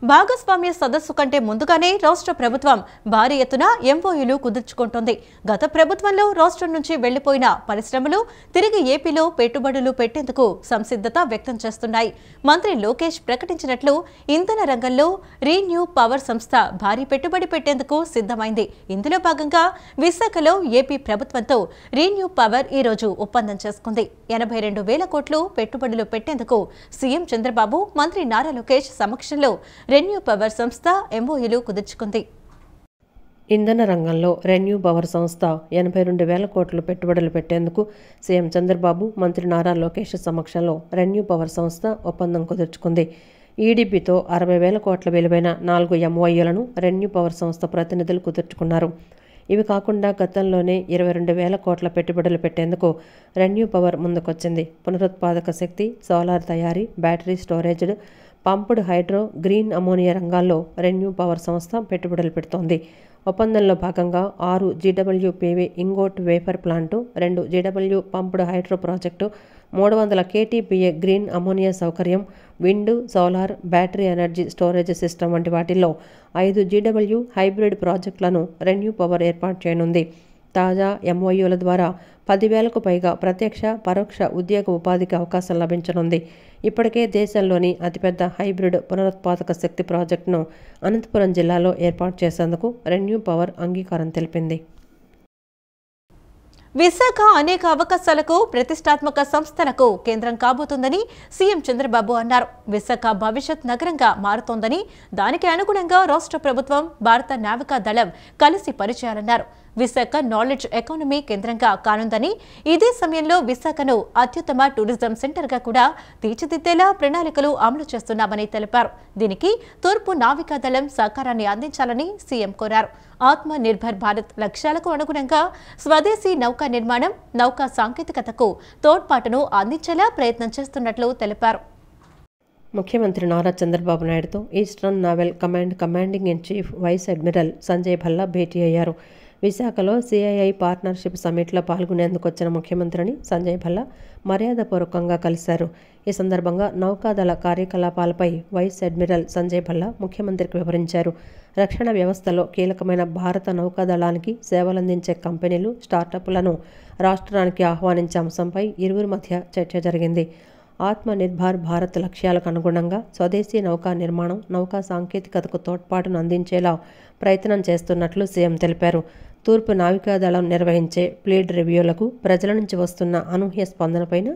భాగస్వామ్య సదస్సు కంటే ముందుగానే రాష్ట్ర ప్రభుత్వం భారీ ఎత్తున ఎంఓయూలు కుదుర్చుకుంటోంది. గత ప్రభుత్వంలో రాష్ట్రం నుంచి వెళ్లిపోయిన పరిశ్రమలు తిరిగి ఏపీలో పెట్టుబడులు పెట్టేందుకు సంసిద్ధత వ్యక్తం చేస్తున్నాయి. మంత్రి లోకేష్ ప్రకటించినట్లు ఇంధన రంగంలో రీన్యూ పవర్ సంస్థ భారీ పెట్టుబడి పెట్టేందుకు సిద్ధమైంది. ఇందులో భాగంగా విశాఖలో ఏపీ ప్రభుత్వంతో రీన్యూ పవర్ ఈ రోజు ఒప్పందం చేసుకుంది. 82,000 కోట్లు పెట్టుబడులు పెట్టేందుకు సీఎం చంద్రబాబు, మంత్రి నారా లోకేష్ సమక్షంలో రెన్యూ పవర్ సంస్థ ఎంఓయూలు కుదుర్చుకుంది. ఇంధన రంగంలో రెన్యూ పవర్ సంస్థ 82,000 కోట్లు పెట్టుబడులు పెట్టేందుకు సీఎం చంద్రబాబు, మంత్రి నారా లోకేష్ సమక్షంలో రెన్యూ పవర్ సంస్థ ఒప్పందం కుదుర్చుకుంది. ఈడీపీతో 60,000 కోట్ల విలువైన 4 ఎంఓయూలను రెన్యూ పవర్ సంస్థ ప్రతినిధులు కుదుర్చుకున్నారు. ఇవి కాకుండా గతంలోనే 22,000 కోట్ల పెట్టుబడులు పెట్టేందుకు రెన్యూ పవర్ ముందుకొచ్చింది. పునరుత్పాదక శక్తి, సోలార్ తయారీ, battery storage, pumped hydro, green ammonia రంగాల్లో రెన్యూ పవర్ సంస్థ పెట్టుబడులు పెడుతోంది. ఒప్పందంలో భాగంగా 6 GWPV ingot wafer plant, 2 GW pumped hydro project, 300 KTPA green ammonia సౌకర్యం, wind, solar, battery energy storage system వంటి వాటిల్లో 5 జీడబ్ల్యూ హైబ్రిడ్ ప్రాజెక్టులను రెన్యూ పవర్ ఏర్పాటు చేయనుంది. తాజా ఎంఓయూల ద్వారా 10,000కు పైగా ప్రత్యక్ష, పరోక్ష ఉద్యోగ ఉపాధికి అవకాశం లభించనుంది. ఇప్పటికే దేశంలోని అతిపెద్ద హైబ్రిడ్ పునరుత్పాదక శక్తి ప్రాజెక్టును అనంతపురం జిల్లాలో ఏర్పాటు చేసేందుకు రెన్యూ పవర్ అంగీకారం తెలిపింది. విశాఖ అనేక అవకాశాలకు, ప్రతిష్టాత్మక సంస్థలకు కేంద్రం కాబోతుందని సీఎం చంద్రబాబు అన్నారు. విశాఖ భవిష్యత్ నగరంగా మారుతోందని, దానికి అనుగుణంగా రాష్ట్ర ప్రభుత్వం, భారత నావికా దళం కలిసి పనిచేయాలన్నారు. విశాఖ నాలెడ్జ్ ఎకానమీ కేంద్రంగా కానుందని, ఇదే సమయంలో విశాఖను అత్యుత్తమ టూరిజం సెంటర్గా కూడా తీర్చిదిద్దేలా ప్రణాళికలు అమలు చేస్తున్నామని తెలిపారు. దీనికి తూర్పు నావికా దళం సహకారాన్ని అందించాలని సీఎం కోరారు. ఆత్మ నిర్భర్ భారత్ లక్ష్యాలకు అనుగుణంగా స్వదేశీ నౌకా నిర్మాణం, నౌకా సాంకేతికతకు తోడ్పాటును అందించేలా ప్రయత్నం చేస్తున్నట్లు తెలిపారు. ముఖ్యమంత్రి నారా చంద్రబాబు నాయుడుతో eastern naval command commanding in chief vice admiral Sanjay Bhalla భేటీ అయ్యారు. విశాఖలో సిఐఐ పార్ట్నర్షిప్ సమ్మిట్లో పాల్గొనేందుకు వచ్చిన ముఖ్యమంత్రిని సంజయ్ భల్లా మర్యాదపూర్వకంగా కలిశారు. ఈ సందర్భంగా నౌకాదళ కార్యకలాపాలపై వైస్ అడ్మిరల్ సంజయ్ భల్లా ముఖ్యమంత్రికి వివరించారు. రక్షణ వ్యవస్థలో కీలకమైన భారత నౌకాదళానికి సేవలందించే కంపెనీలు, స్టార్టప్లను రాష్ట్రానికి ఆహ్వానించే అంశంపై ఇరువురి మధ్య చర్చ జరిగింది. ఆత్మ నిర్భర్ భారత్ లక్ష్యాలకు అనుగుణంగా స్వదేశీ నౌకా నిర్మాణం, నౌకా సాంకేతికతకు తోడ్పాటును అందించేలా ప్రయత్నం చేస్తున్నట్లు సీఎం తెలిపారు. తూర్పు నావికాదళం నిర్వహించే ఫ్లీట్ రివ్యూలకు ప్రజల నుంచి వస్తున్న అనూహ్య స్పందనపైన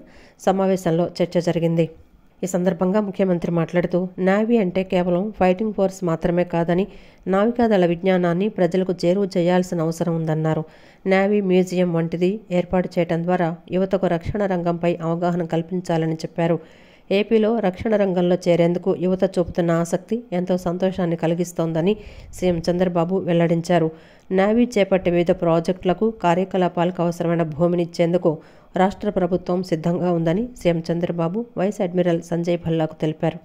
సమావేశంలో చర్చ జరిగింది. ఈ సందర్భంగా ముఖ్యమంత్రి మాట్లాడుతూ, నేవీ అంటే కేవలం ఫైటింగ్ ఫోర్స్ మాత్రమే కాదని, నావికాదళ విజ్ఞానాన్ని ప్రజలకు చేరువ చేయాల్సిన అవసరం ఉందన్నారు. నేవీ మ్యూజియం వంటిది ఏర్పాటు చేయడం ద్వారా యువతకు రక్షణ రంగంపై అవగాహన కల్పించాలని చెప్పారు. ఏపీలో రక్షణ రంగంలో చేరేందుకు యువత చూపుతున్న ఆసక్తి ఎంతో సంతోషాన్ని కలిగిస్తోందని సీఎం చంద్రబాబు వెల్లడించారు. నేవీ చేపట్టే వివిధ ప్రాజెక్టులకు, కార్యకలాపాలకు అవసరమైన భూమినిచ్చేందుకు రాష్ట్ర ప్రభుత్వం సిద్ధంగా ఉందని CM Chandrababu vice admiral Sanjay భల్లాకు తెలిపారు.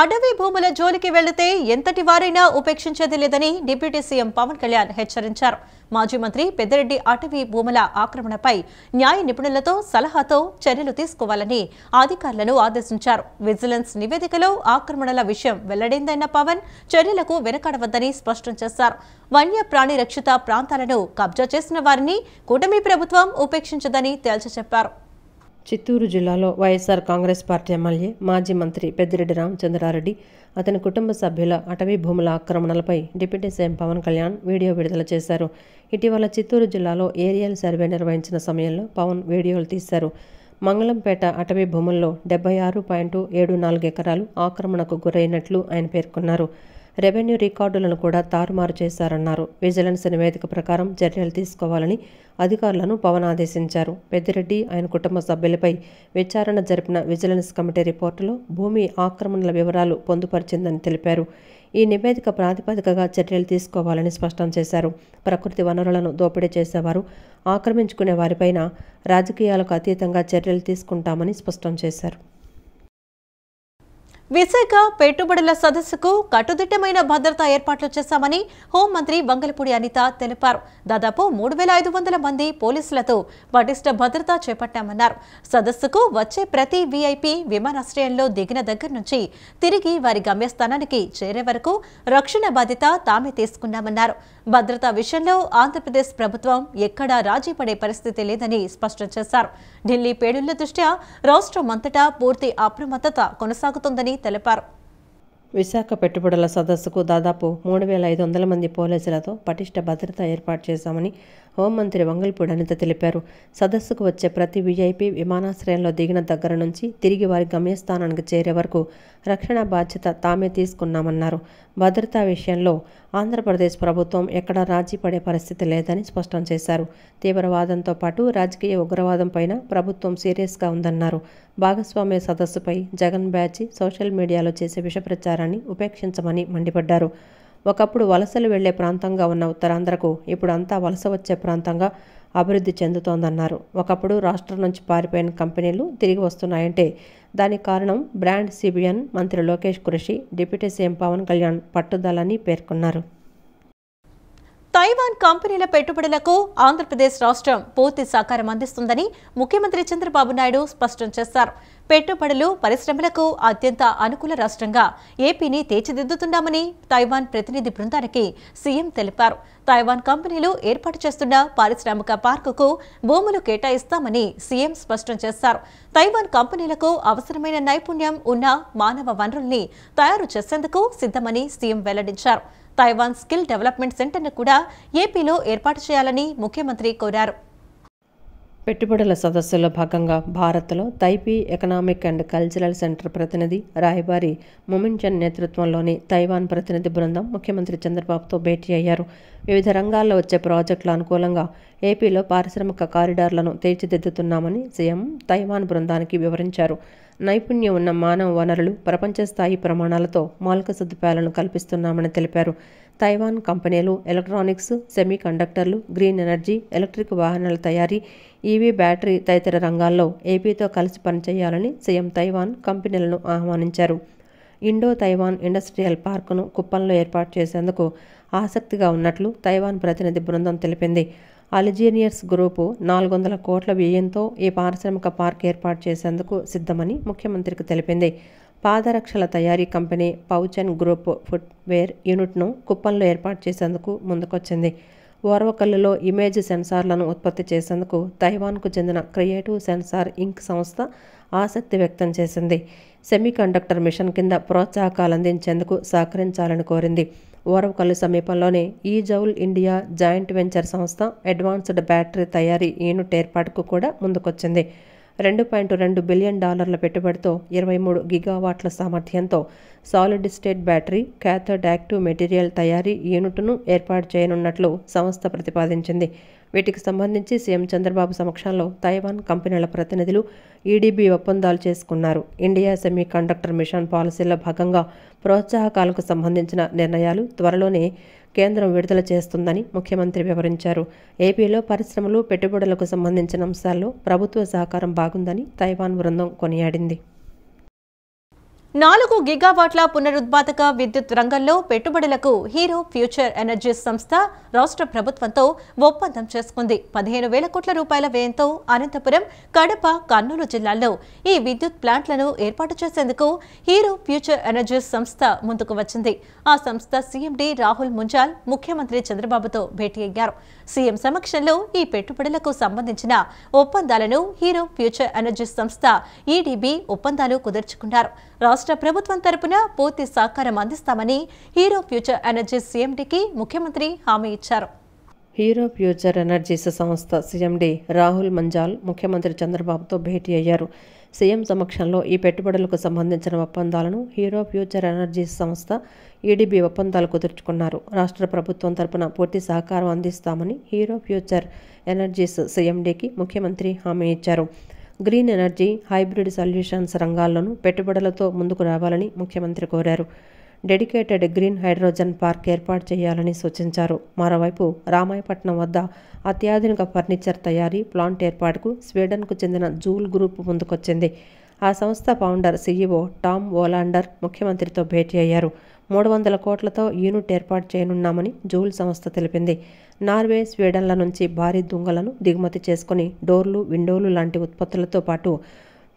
అటవీ భూముల జోలికి వెళితే ఎంతటి వారైనా ఉపేక్షించేది లేదని డిప్యూటీ సీఎం పవన్ కళ్యాణ్ హెచ్చరించారు. మాజీ మంత్రి పెద్దిరెడ్డి అటవీ భూముల ఆక్రమణపై న్యాయ నిపుణులతో సలహాతో చర్యలు తీసుకోవాలని అధికారులను ఆదేశించారు. విజిలెన్స్ నివేదికలో ఆక్రమణల విషయం వెల్లడైందన్న పవన్ చర్యలకు వెనకాడవద్దని స్పష్టం చేశారు. వన్యప్రాణి రక్షిత ప్రాంతాలను కబ్జా చేసిన వారిని కూటమి ప్రభుత్వం ఉపేక్షించదని తేల్చి చెప్పారు. చిత్తూరు జిల్లాలో వైఎస్ఆర్ కాంగ్రెస్ పార్టీ ఎమ్మెల్యే, మాజీ మంత్రి పెద్దిరెడ్డి రామచంద్రారెడ్డి, అతని కుటుంబ సభ్యుల అటవీ భూముల ఆక్రమణలపై deputy CM Pawan Kalyan video విడుదల చేశారు. ఇటీవల చిత్తూరు జిల్లాలో ఏరియల్ సర్వే నిర్వహించిన సమయంలో పవన్ వీడియోలు తీశారు. మంగళంపేట అటవీ భూముల్లో 76.74 ఎకరాలు ఆక్రమణకు గురైనట్లు ఆయన పేర్కొన్నారు. రెవెన్యూ రికార్డులను కూడా తారుమారు చేశారన్నారు. విజిలెన్స్ నివేదిక ప్రకారం చర్యలు తీసుకోవాలని అధికారులను పవన్ ఆదేశించారు. పెద్దిరెడ్డి, ఆయన కుటుంబ సభ్యులపై విచారణ జరిపిన విజిలెన్స్ కమిటీ రిపోర్టులో భూమి ఆక్రమణల వివరాలు పొందుపరిచిందని తెలిపారు. ఈ నివేదిక ప్రాతిపదికగా చర్యలు తీసుకోవాలని స్పష్టం చేశారు. ప్రకృతి వనరులను దోపిడీ చేసేవారు, ఆక్రమించుకునే వారిపైన రాజకీయాలకు అతీతంగా చర్యలు తీసుకుంటామని స్పష్టం చేశారు. విశాఖ పెట్టుబడుల సదస్సుకు కట్టుదిట్టమైన భద్రతా ఏర్పాట్లు చేశామని హోంమంత్రి వంగలపూడి అనిత తెలిపారు. దాదాపు 3,500 మంది పోలీసులతో పటిష్ట భద్రత చేపట్టామన్నారు. సదస్సుకు వచ్చే ప్రతి వీఐపీ విమానాశ్రయంలో దిగిన దగ్గర నుంచి తిరిగి వారి గమ్యస్థానానికి చేరే వరకు రక్షణ బాధ్యత తామే తీసుకున్నామన్నారు. భద్రతా విషయంలో ఆంధ్రప్రదేశ్ ప్రభుత్వం ఎక్కడా రాజీ పడే పరిస్థితి లేదని స్పష్టం చేశారు. ఢిల్లీ పేలుళ్ల దృష్ట్యా రాష్ట్రమంతటా పూర్తి అప్రమత్తత కొనసాగుతుందని తెలిపారు. విశాఖ పెట్టుబడుల సదస్సుకు దాదాపు 3,500 మంది పోలీసులతో పటిష్ట భద్రత ఏర్పాటు చేశామని హోంమంత్రి వంగల్పూడి అనిత తెలిపారు. సదస్సుకు వచ్చే ప్రతి వీఐపీ విమానాశ్రయంలో దిగిన దగ్గర నుంచి తిరిగి వారి గమ్యస్థానానికి చేరే వరకు రక్షణ బాధ్యత తామే తీసుకున్నామన్నారు. భద్రతా విషయంలో ఆంధ్రప్రదేశ్ ప్రభుత్వం ఎక్కడా రాజీ పడే పరిస్థితి లేదని స్పష్టం చేశారు. తీవ్రవాదంతో పాటు రాజకీయ ఉగ్రవాదం పైన ప్రభుత్వం సీరియస్గా ఉందన్నారు. భాగస్వామ్య సదస్సుపై జగన్ బ్యాచ్ సోషల్ మీడియాలో చేసే విష ప్రచారాన్ని ఉపేక్షించమని మండిపడ్డారు. ఒకప్పుడు వలసలు వెళ్లే ప్రాంతంగా ఉన్న ఉత్తరాంధ్రకు ఇప్పుడు అంతా వలస వచ్చే ప్రాంతంగా అభివృద్ధి చెందుతోందన్నారు. ఒకప్పుడు రాష్ట్రం నుంచి పారిపోయిన కంపెనీలు తిరిగి వస్తున్నాయంటే దానికి కారణం బ్రాండ్ సిబిఎన్ మంత్రి లోకేష్ కృషి, డిప్యూటీ సీఎం పవన్ కళ్యాణ్ పట్టుదలని పేర్కొన్నారు. తైవాన్ కంపెనీల పెట్టుబడులకు ఆంధ్రప్రదేశ్ రాష్ట్రం పూర్తి సహకారం అందిస్తుందని ముఖ్యమంత్రి చంద్రబాబు నాయుడు స్పష్టం చేశారు. పెట్టుబడులు, పరిశ్రమలకు అత్యంత అనుకూల రాష్ట్రంగా ఏపీని తీర్చిదిద్దుతున్నామని తైవాన్ ప్రతినిధి బృందానికి సీఎం తెలిపారు. తైవాన్ కంపెనీలు ఏర్పాటు చేస్తున్న పారిశ్రామిక పార్కుకు భూములు కేటాయిస్తామని సీఎం స్పష్టం చేశారు. తైవాన్ కంపెనీలకు అవసరమైన నైపుణ్యం ఉన్న మానవ వనరుల్ని తయారు చేసేందుకు సిద్ధమని సీఎం వెల్లడించారు. తైవాన్ స్కిల్ డెవలప్మెంట్ సెంటర్ను కూడా ఏపీలో ఏర్పాటు చేయాలని ముఖ్యమంత్రి కోరారు. పెట్టుబడుల సదస్సులో భాగంగా భారత్లో Taipei economic and cultural centre ప్రతినిధి రాయబారి మొమిన్చన్ నేతృత్వంలోని తైవాన్ ప్రతినిధి బృందం ముఖ్యమంత్రి చంద్రబాబుతో భేటీ అయ్యారు. వివిధ రంగాల్లో వచ్చే ప్రాజెక్టుల అనుకూలంగా ఏపీలో పారిశ్రామిక కారిడార్లను తీర్చిదిద్దుతున్నామని సీఎం తైవాన్ బృందానికి వివరించారు. నైపుణ్యం ఉన్న మానవ వనరులు, ప్రపంచ స్థాయి ప్రమాణాలతో మౌలిక సదుపాయాలను కల్పిస్తున్నామని తెలిపారు. తైవాన్ కంపెనీలు ఎలక్ట్రానిక్స్, సెమీ కండక్టర్లు, గ్రీన్ ఎనర్జీ, ఎలక్ట్రిక్ వాహనాల తయారీ, ఈవీ బ్యాటరీ తదితర రంగాల్లో ఏపీతో కలిసి పనిచేయాలని సీఎం తైవాన్ కంపెనీలను ఆహ్వానించారు. ఇండో తైవాన్ ఇండస్ట్రియల్ పార్కును కుప్పంలో ఏర్పాటు చేసేందుకు ఆసక్తిగా ఉన్నట్లు తైవాన్ ప్రతినిధి బృందం తెలిపింది. అలిజీనియర్స్ గ్రూపు 400 కోట్ల వ్యయంతో ఈ పారిశ్రామిక పార్క్ ఏర్పాటు చేసేందుకు సిద్ధమని ముఖ్యమంత్రికి తెలిపింది. పాదరక్షల తయారీ కంపెనీ పౌచెన్ గ్రూప్ ఫుట్వేర్ యూనిట్ను కుప్పంలో ఏర్పాటు చేసేందుకు ముందుకొచ్చింది. ఓర్వకల్లులో ఇమేజ్ సెన్సార్లను ఉత్పత్తి చేసేందుకు తైవాన్కు చెందిన క్రియేటివ్ సెన్సార్ ఇంక్ సంస్థ ఆసక్తి వ్యక్తం చేసింది. సెమీ కండక్టర్ మిషన్ కింద ప్రోత్సాహకాలు అందించేందుకు సహకరించాలని కోరింది. ఓర్వకల్లు సమీపంలోనే ఈజౌల్ ఇండియా జాయింట్ వెంచర్ సంస్థ అడ్వాన్స్డ్ బ్యాటరీ తయారీ యూనిట్ ఏర్పాటుకు కూడా ముందుకొచ్చింది. $2.2 బిలియన్ పెట్టుబడితో 23 గిగావాట్ల సామర్థ్యంతో solid state battery, cathode active material తయారీ యూనిట్ను ఏర్పాటు చేయనున్నట్లు సంస్థ ప్రతిపాదించింది. వీటికి సంబంధించి సీఎం చంద్రబాబు సమక్షంలో తైవాన్ కంపెనీల ప్రతినిధులు ఈడీబీ ఒప్పందాలు చేసుకున్నారు. ఇండియా సెమీ కండక్టర్ మిషన్ పాలసీలో భాగంగా ప్రోత్సాహకాలకు సంబంధించిన నిర్ణయాలు త్వరలోనే కేంద్రం విడుదల చేస్తుందని ముఖ్యమంత్రి వివరించారు. ఏపీలో పరిశ్రమలు, పెట్టుబడులకు సంబంధించిన అంశాల్లో ప్రభుత్వ సహకారం బాగుందని తైవాన్ బృందం కొనియాడింది. 4 గిగావాట్ల పునరుత్పాదక విద్యుత్ రంగంలో పెట్టుబడులకు హీరో ఫ్యూచర్ ఎనర్జీస్ సంస్థ రాష్ట్ర ప్రభుత్వంతో ఒప్పందం చేసుకుంది. 15,000 కోట్ల రూపాయల వ్యయంతో అనంతపురం, కడప, కర్నూలు జిల్లాల్లో ఈ విద్యుత్ ప్లాంట్లను ఏర్పాటు చేసేందుకు హీరో ఫ్యూచర్ ఎనర్జీస్ సంస్థ ముందుకు వచ్చింది. ఆ సంస్థ సీఎండీ రాహుల్ ముంజాల్ ముఖ్యమంత్రి చంద్రబాబుతో భేటీ అయ్యారు. సీఎం సమక్షంలో ఈ పెట్టుబడులకు సంబంధించిన ఒప్పందాలను హీరో ఫ్యూచర్ ఎనర్జీస్ సంస్థ ఈడీబీ ఒప్పందాలు కుదుర్చుకున్నారు. రాష్ట్ర ప్రభుత్వం తరపున పూర్తి సహకారం అందిస్తామని హీరో ఫ్యూచర్ ఎనర్జీస్ సీఎండీకి ముఖ్యమంత్రి హామీ ఇచ్చారు. హీరో ఫ్యూచర్ ఎనర్జీస్ సంస్థ సీఎండీ రాహుల్ మంజాల్ ముఖ్యమంత్రి చంద్రబాబుతో భేటీ అయ్యారు. సీఎం సమక్షంలో ఈ పెట్టుబడులకు సంబంధించిన ఒప్పందాలను హీరో ఫ్యూచర్ ఎనర్జీస్ సంస్థ ఈడీబీ ఒప్పందాలు కుదుర్చుకున్నారు. రాష్ట్ర ప్రభుత్వం తరపున పూర్తి సహకారం అందిస్తామని హీరో ఫ్యూచర్ ఎనర్జీస్ సీఎండీకి ముఖ్యమంత్రి హామీ ఇచ్చారు. గ్రీన్ ఎనర్జీ, హైబ్రిడ్ సొల్యూషన్స్ రంగాల్లోనూ పెట్టుబడులతో ముందుకు రావాలని ముఖ్యమంత్రి కోరారు. డెడికేటెడ్ గ్రీన్ హైడ్రోజన్ పార్క్ ఏర్పాటు చేయాలని సూచించారు. మరోవైపు రామాయపట్నం వద్ద అత్యాధునిక ఫర్నిచర్ తయారీ ప్లాంట్ ఏర్పాటుకు స్వీడన్కు చెందిన జూల్ గ్రూప్ ముందుకొచ్చింది. ఆ సంస్థ ఫౌండర్ సీఈఓ టామ్ ఓలాండర్ ముఖ్యమంత్రితో భేటీ అయ్యారు. 300 కోట్లతో యూనిట్ ఏర్పాటు చేయనున్నామని జూల్ సంస్థ తెలిపింది. నార్వే, స్వీడన్ల నుంచి భారీ దుంగలను దిగుమతి చేసుకుని డోర్లు, విండోలు లాంటి ఉత్పత్తులతో పాటు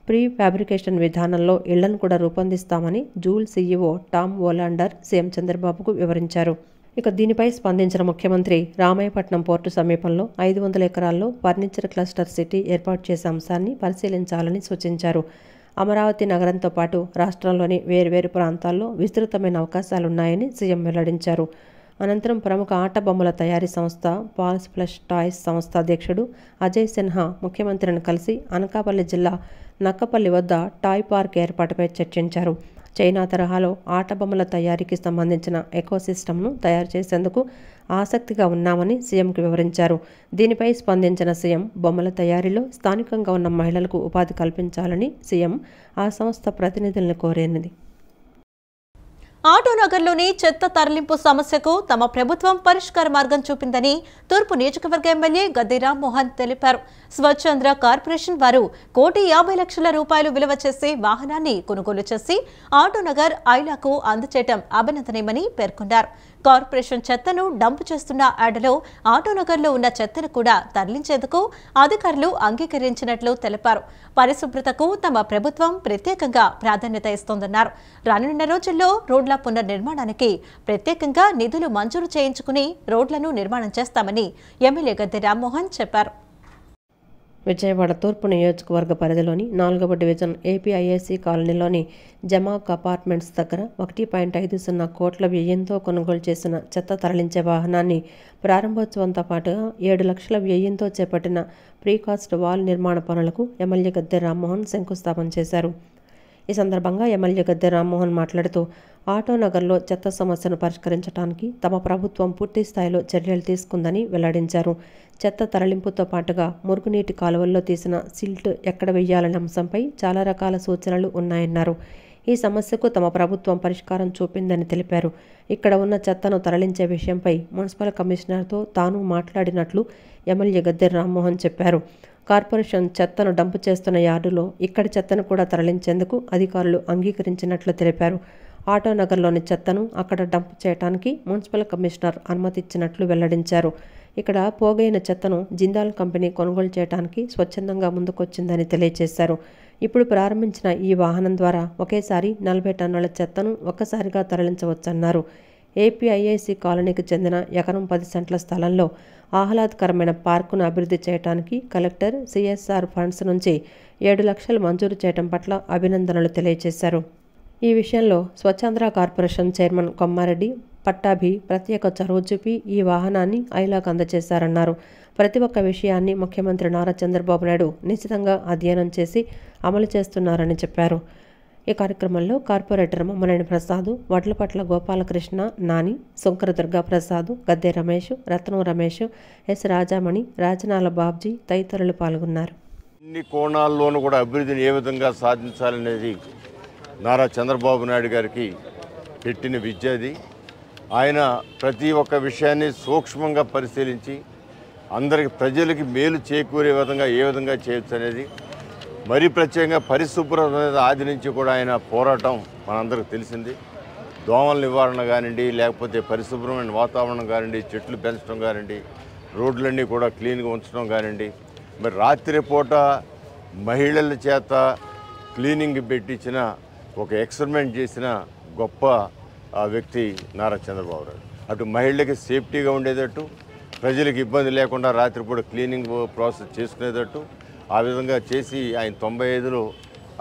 ప్రీ ఫ్యాబ్రికేషన్ విధానంలో ఇళ్లను కూడా రూపొందిస్తామని జూల్ సీఈఓ టామ్ ఓలాండర్ సీఎం చంద్రబాబుకు వివరించారు. ఇక దీనిపై స్పందించిన ముఖ్యమంత్రి రామాయపట్నం పోర్టు సమీపంలో 500 ఎకరాల్లో ఫర్నిచర్ క్లస్టర్ సిటీ ఏర్పాటు చేసే అంశాన్ని పరిశీలించాలని సూచించారు. అమరావతి నగరంతో పాటు రాష్ట్రంలోని వేర్వేరు ప్రాంతాల్లో విస్తృతమైన అవకాశాలున్నాయని సీఎం వెల్లడించారు. అనంతరం ప్రముఖ ఆట బొమ్మల తయారీ సంస్థ పాల్స్ ప్లస్ టాయ్స్ సంస్థ అధ్యక్షుడు అజయ్ సిన్హా ముఖ్యమంత్రిని కలిసి అనకాపల్లి జిల్లా నక్కపల్లి వద్ద టాయ్ పార్క్ ఏర్పాటుపై చర్చించారు. చైనా తరహాలో ఆట బొమ్మల తయారీకి సంబంధించిన ఎకోసిస్టమ్ను తయారు చేసేందుకు ఆసక్తిగా ఉన్నామని సీఎంకు వివరించారు. దీనిపై స్పందించిన సీఎం బొమ్మల తయారీలో స్థానికంగా ఉన్న మహిళలకు ఉపాధి కల్పించాలని సీఎం ఆ సంస్థ ప్రతినిధులను కోరినది. ఆటోనగర్లోని చెత్త తరలింపు సమస్యకు తమ ప్రభుత్వం పరిష్కార మార్గం చూపిందని తూర్పు నియోజకవర్గ ఎమ్మెల్యే గద్దె రామ్మోహన్ తెలిపారు. స్వచ్ఛంద్ర కార్పొరేషన్ వారు ₹1,50,00,000 విలువ చేసే వాహనాన్ని కొనుగోలు చేసి ఆటోనగర్ ఐలాకు అందచేయడం అభినందనీయమని పేర్కొన్నారు. కార్పొరేషన్ చెత్తను డంపు చేస్తున్న యార్డులో ఆటోనగర్లో ఉన్న చెత్తను కూడా తరలించేందుకు అధికారులు అంగీకరించినట్లు తెలిపారు. పరిశుభ్రతకు తమ ప్రభుత్వం ప్రత్యేకంగా ప్రాధాన్యత ఇస్తోందన్నారు. రానున్న రోజుల్లో రోడ్ల పునర్నిర్మాణానికి ప్రత్యేకంగా నిధులు మంజూరు చేయించుకుని రోడ్లను నిర్మాణం చేస్తామని ఎమ్మెల్యే గద్దె రామ్మోహన్ చెప్పారు. విజయవాడ తూర్పు నియోజకవర్గ పరిధిలోని 4వ డివిజన్ ఏపీఐఏసీ కాలనీలోని జమాక్ అపార్ట్మెంట్స్ దగ్గర 1.50 కోట్ల వ్యయంతో కొనుగోలు చేసిన చెత్త తరలించే వాహనాన్ని ప్రారంభోత్సవంతో పాటుగా 7 లక్షల వ్యయంతో చేపట్టిన ప్రీకాస్ట్ వాల్ నిర్మాణ పనులకు ఎమ్మెల్యే గద్దె రామ్మోహన్ శంకుస్థాపన చేశారు. ఈ సందర్భంగా ఎమ్మెల్యే గద్దె రామ్మోహన్ మాట్లాడుతూ ఆటోనగర్లో చెత్త సమస్యను పరిష్కరించడానికి తమ ప్రభుత్వం పూర్తి స్థాయిలో చర్యలు తీసుకుందని వెల్లడించారు. చెత్త తరలింపుతో పాటుగా మురుగునీటి కాలువల్లో తీసిన సిల్ట్ ఎక్కడ వెయ్యాలనే అంశంపై చాలా రకాల సూచనలు ఉన్నాయన్నారు. ఈ సమస్యకు తమ ప్రభుత్వం పరిష్కారం చూపిందని తెలిపారు. ఇక్కడ ఉన్న చెత్తను తరలించే విషయంపై మున్సిపల్ కమిషనర్తో తాను మాట్లాడినట్లు ఎమ్మెల్యే గద్దె రామ్మోహన్ చెప్పారు. కార్పొరేషన్ చెత్తను డంపు చేస్తున్న యార్డులో ఇక్కడి చెత్తను కూడా తరలించేందుకు అధికారులు అంగీకరించినట్లు తెలిపారు. ఆటోనగర్లోని చెత్తను అక్కడ డంప్ చేయడానికి మున్సిపల్ కమిషనర్ అనుమతిచ్చినట్లు వెల్లడించారు. ఇక్కడ పోగైన చెత్తను జిందాల్ కంపెనీ కొనుగోలు చేయడానికి స్వచ్ఛందంగా ముందుకొచ్చిందని తెలియజేశారు. ఇప్పుడు ప్రారంభించిన ఈ వాహనం ద్వారా ఒకేసారి 40 టన్నుల చెత్తను ఒక్కసారిగా తరలించవచ్చన్నారు. ఏపీఐఏసీ కాలనీకి చెందిన ఎకరం 10 సెంట్ల స్థలంలో ఆహ్లాదకరమైన పార్కును అభివృద్ధి చేయడానికి కలెక్టర్ సిఎస్ఆర్ ఫండ్స్ నుంచి 7 లక్షలు మంజూరు చేయడం పట్ల అభినందనలు తెలియజేశారు. ఈ విషయంలో స్వచ్ఛంద్ర కార్పొరేషన్ చైర్మన్ కొమ్మారెడ్డి పట్టాభి ప్రత్యేక చొరవ చూపి ఈ వాహనాన్ని ఐలాకు అందజేశారన్నారు. ప్రతి ఒక్క విషయాన్ని ముఖ్యమంత్రి నారా చంద్రబాబు నాయుడు నిశితంగా అధ్యయనం చేసి అమలు చేస్తున్నారని చెప్పారు. ఈ కార్యక్రమంలో కార్పొరేటర్ మమ్మనేని ప్రసాద్, వడ్లపట్ల గోపాలకృష్ణ, నాని, శంకర దుర్గా ప్రసాద్, గద్దె రమేష్, రత్నం రమేష్, ఎస్ రాజామణి, రాజనాల బాబ్జీ తదితరులు పాల్గొన్నారు. అన్ని కోణాల్లోనూ కూడా అభివృద్ధిని ఏ విధంగా సాధించాలనేది నారా చంద్రబాబు నాయుడు గారికి పెట్టిన విద్య అది. ఆయన ప్రతి ఒక్క విషయాన్ని సూక్ష్మంగా పరిశీలించి అందరికి ప్రజలకి మేలు చేకూరే విధంగా ఏ విధంగా చేయొచ్చు అనేది, మరీ ప్రత్యేకంగా పరిశుభ్రత అనేది ఆది నుంచి కూడా ఆయన పోరాటం మనందరికీ తెలిసింది. దోమల నివారణ కానివ్వండి, లేకపోతే పరిశుభ్రమైన వాతావరణం కానివ్వండి, చెట్లు పెంచడం కానివ్వండి, రోడ్లన్నీ కూడా క్లీన్గా ఉంచడం కానివ్వండి, మరి రాత్రిపూట మహిళల చేత క్లీనింగ్ పెట్టించిన ఒక ఎక్స్పెరిమెంట్ చేసిన గొప్ప వ్యక్తి నారా చంద్రబాబు నాయుడు. అటు మహిళలకి సేఫ్టీగా ఉండేటట్టు, ప్రజలకు ఇబ్బంది లేకుండా రాత్రిపూట క్లీనింగ్ ప్రాసెస్ చేసుకునేటట్టు ఆ విధంగా చేసి ఆయన 95లో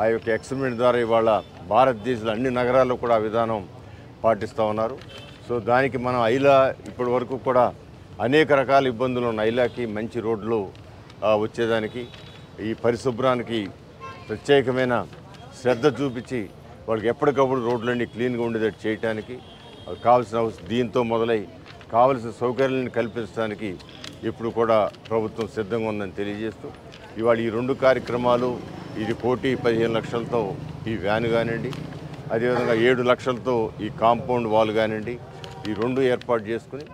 ఆ యొక్క ఎక్స్పెరిమెంట్ ద్వారా ఇవాళ భారతదేశంలో అన్ని నగరాల్లో కూడా ఆ విధానం పాటిస్తూ ఉన్నారు. సో దానికి మనం ఐలా ఇప్పటి వరకు కూడా అనేక రకాల ఇబ్బందులు ఉన్న ఐలాకి మంచి రోడ్లు వచ్చేదానికి, ఈ పరిశుభ్రానికి ప్రత్యేకమైన శ్రద్ధ చూపించి వాళ్ళకి ఎప్పటికప్పుడు రోడ్లన్నీ క్లీన్గా ఉండేటట్టు చేయడానికి కావాల్సిన దీంతో మొదలై కావలసిన సౌకర్యాలను కల్పించడానికి ఇప్పుడు కూడా ప్రభుత్వం సిద్ధంగా ఉందని తెలియజేస్తూ ఇవాళ ఈ 2 కార్యక్రమాలు, ఇది 1,15,00,000తో ఈ వ్యాన్ కానివ్వండి, అదేవిధంగా 7 లక్షలతో ఈ కాంపౌండ్ వాల్ కానివ్వండి, ఈ 2 ఏర్పాటు చేసుకుని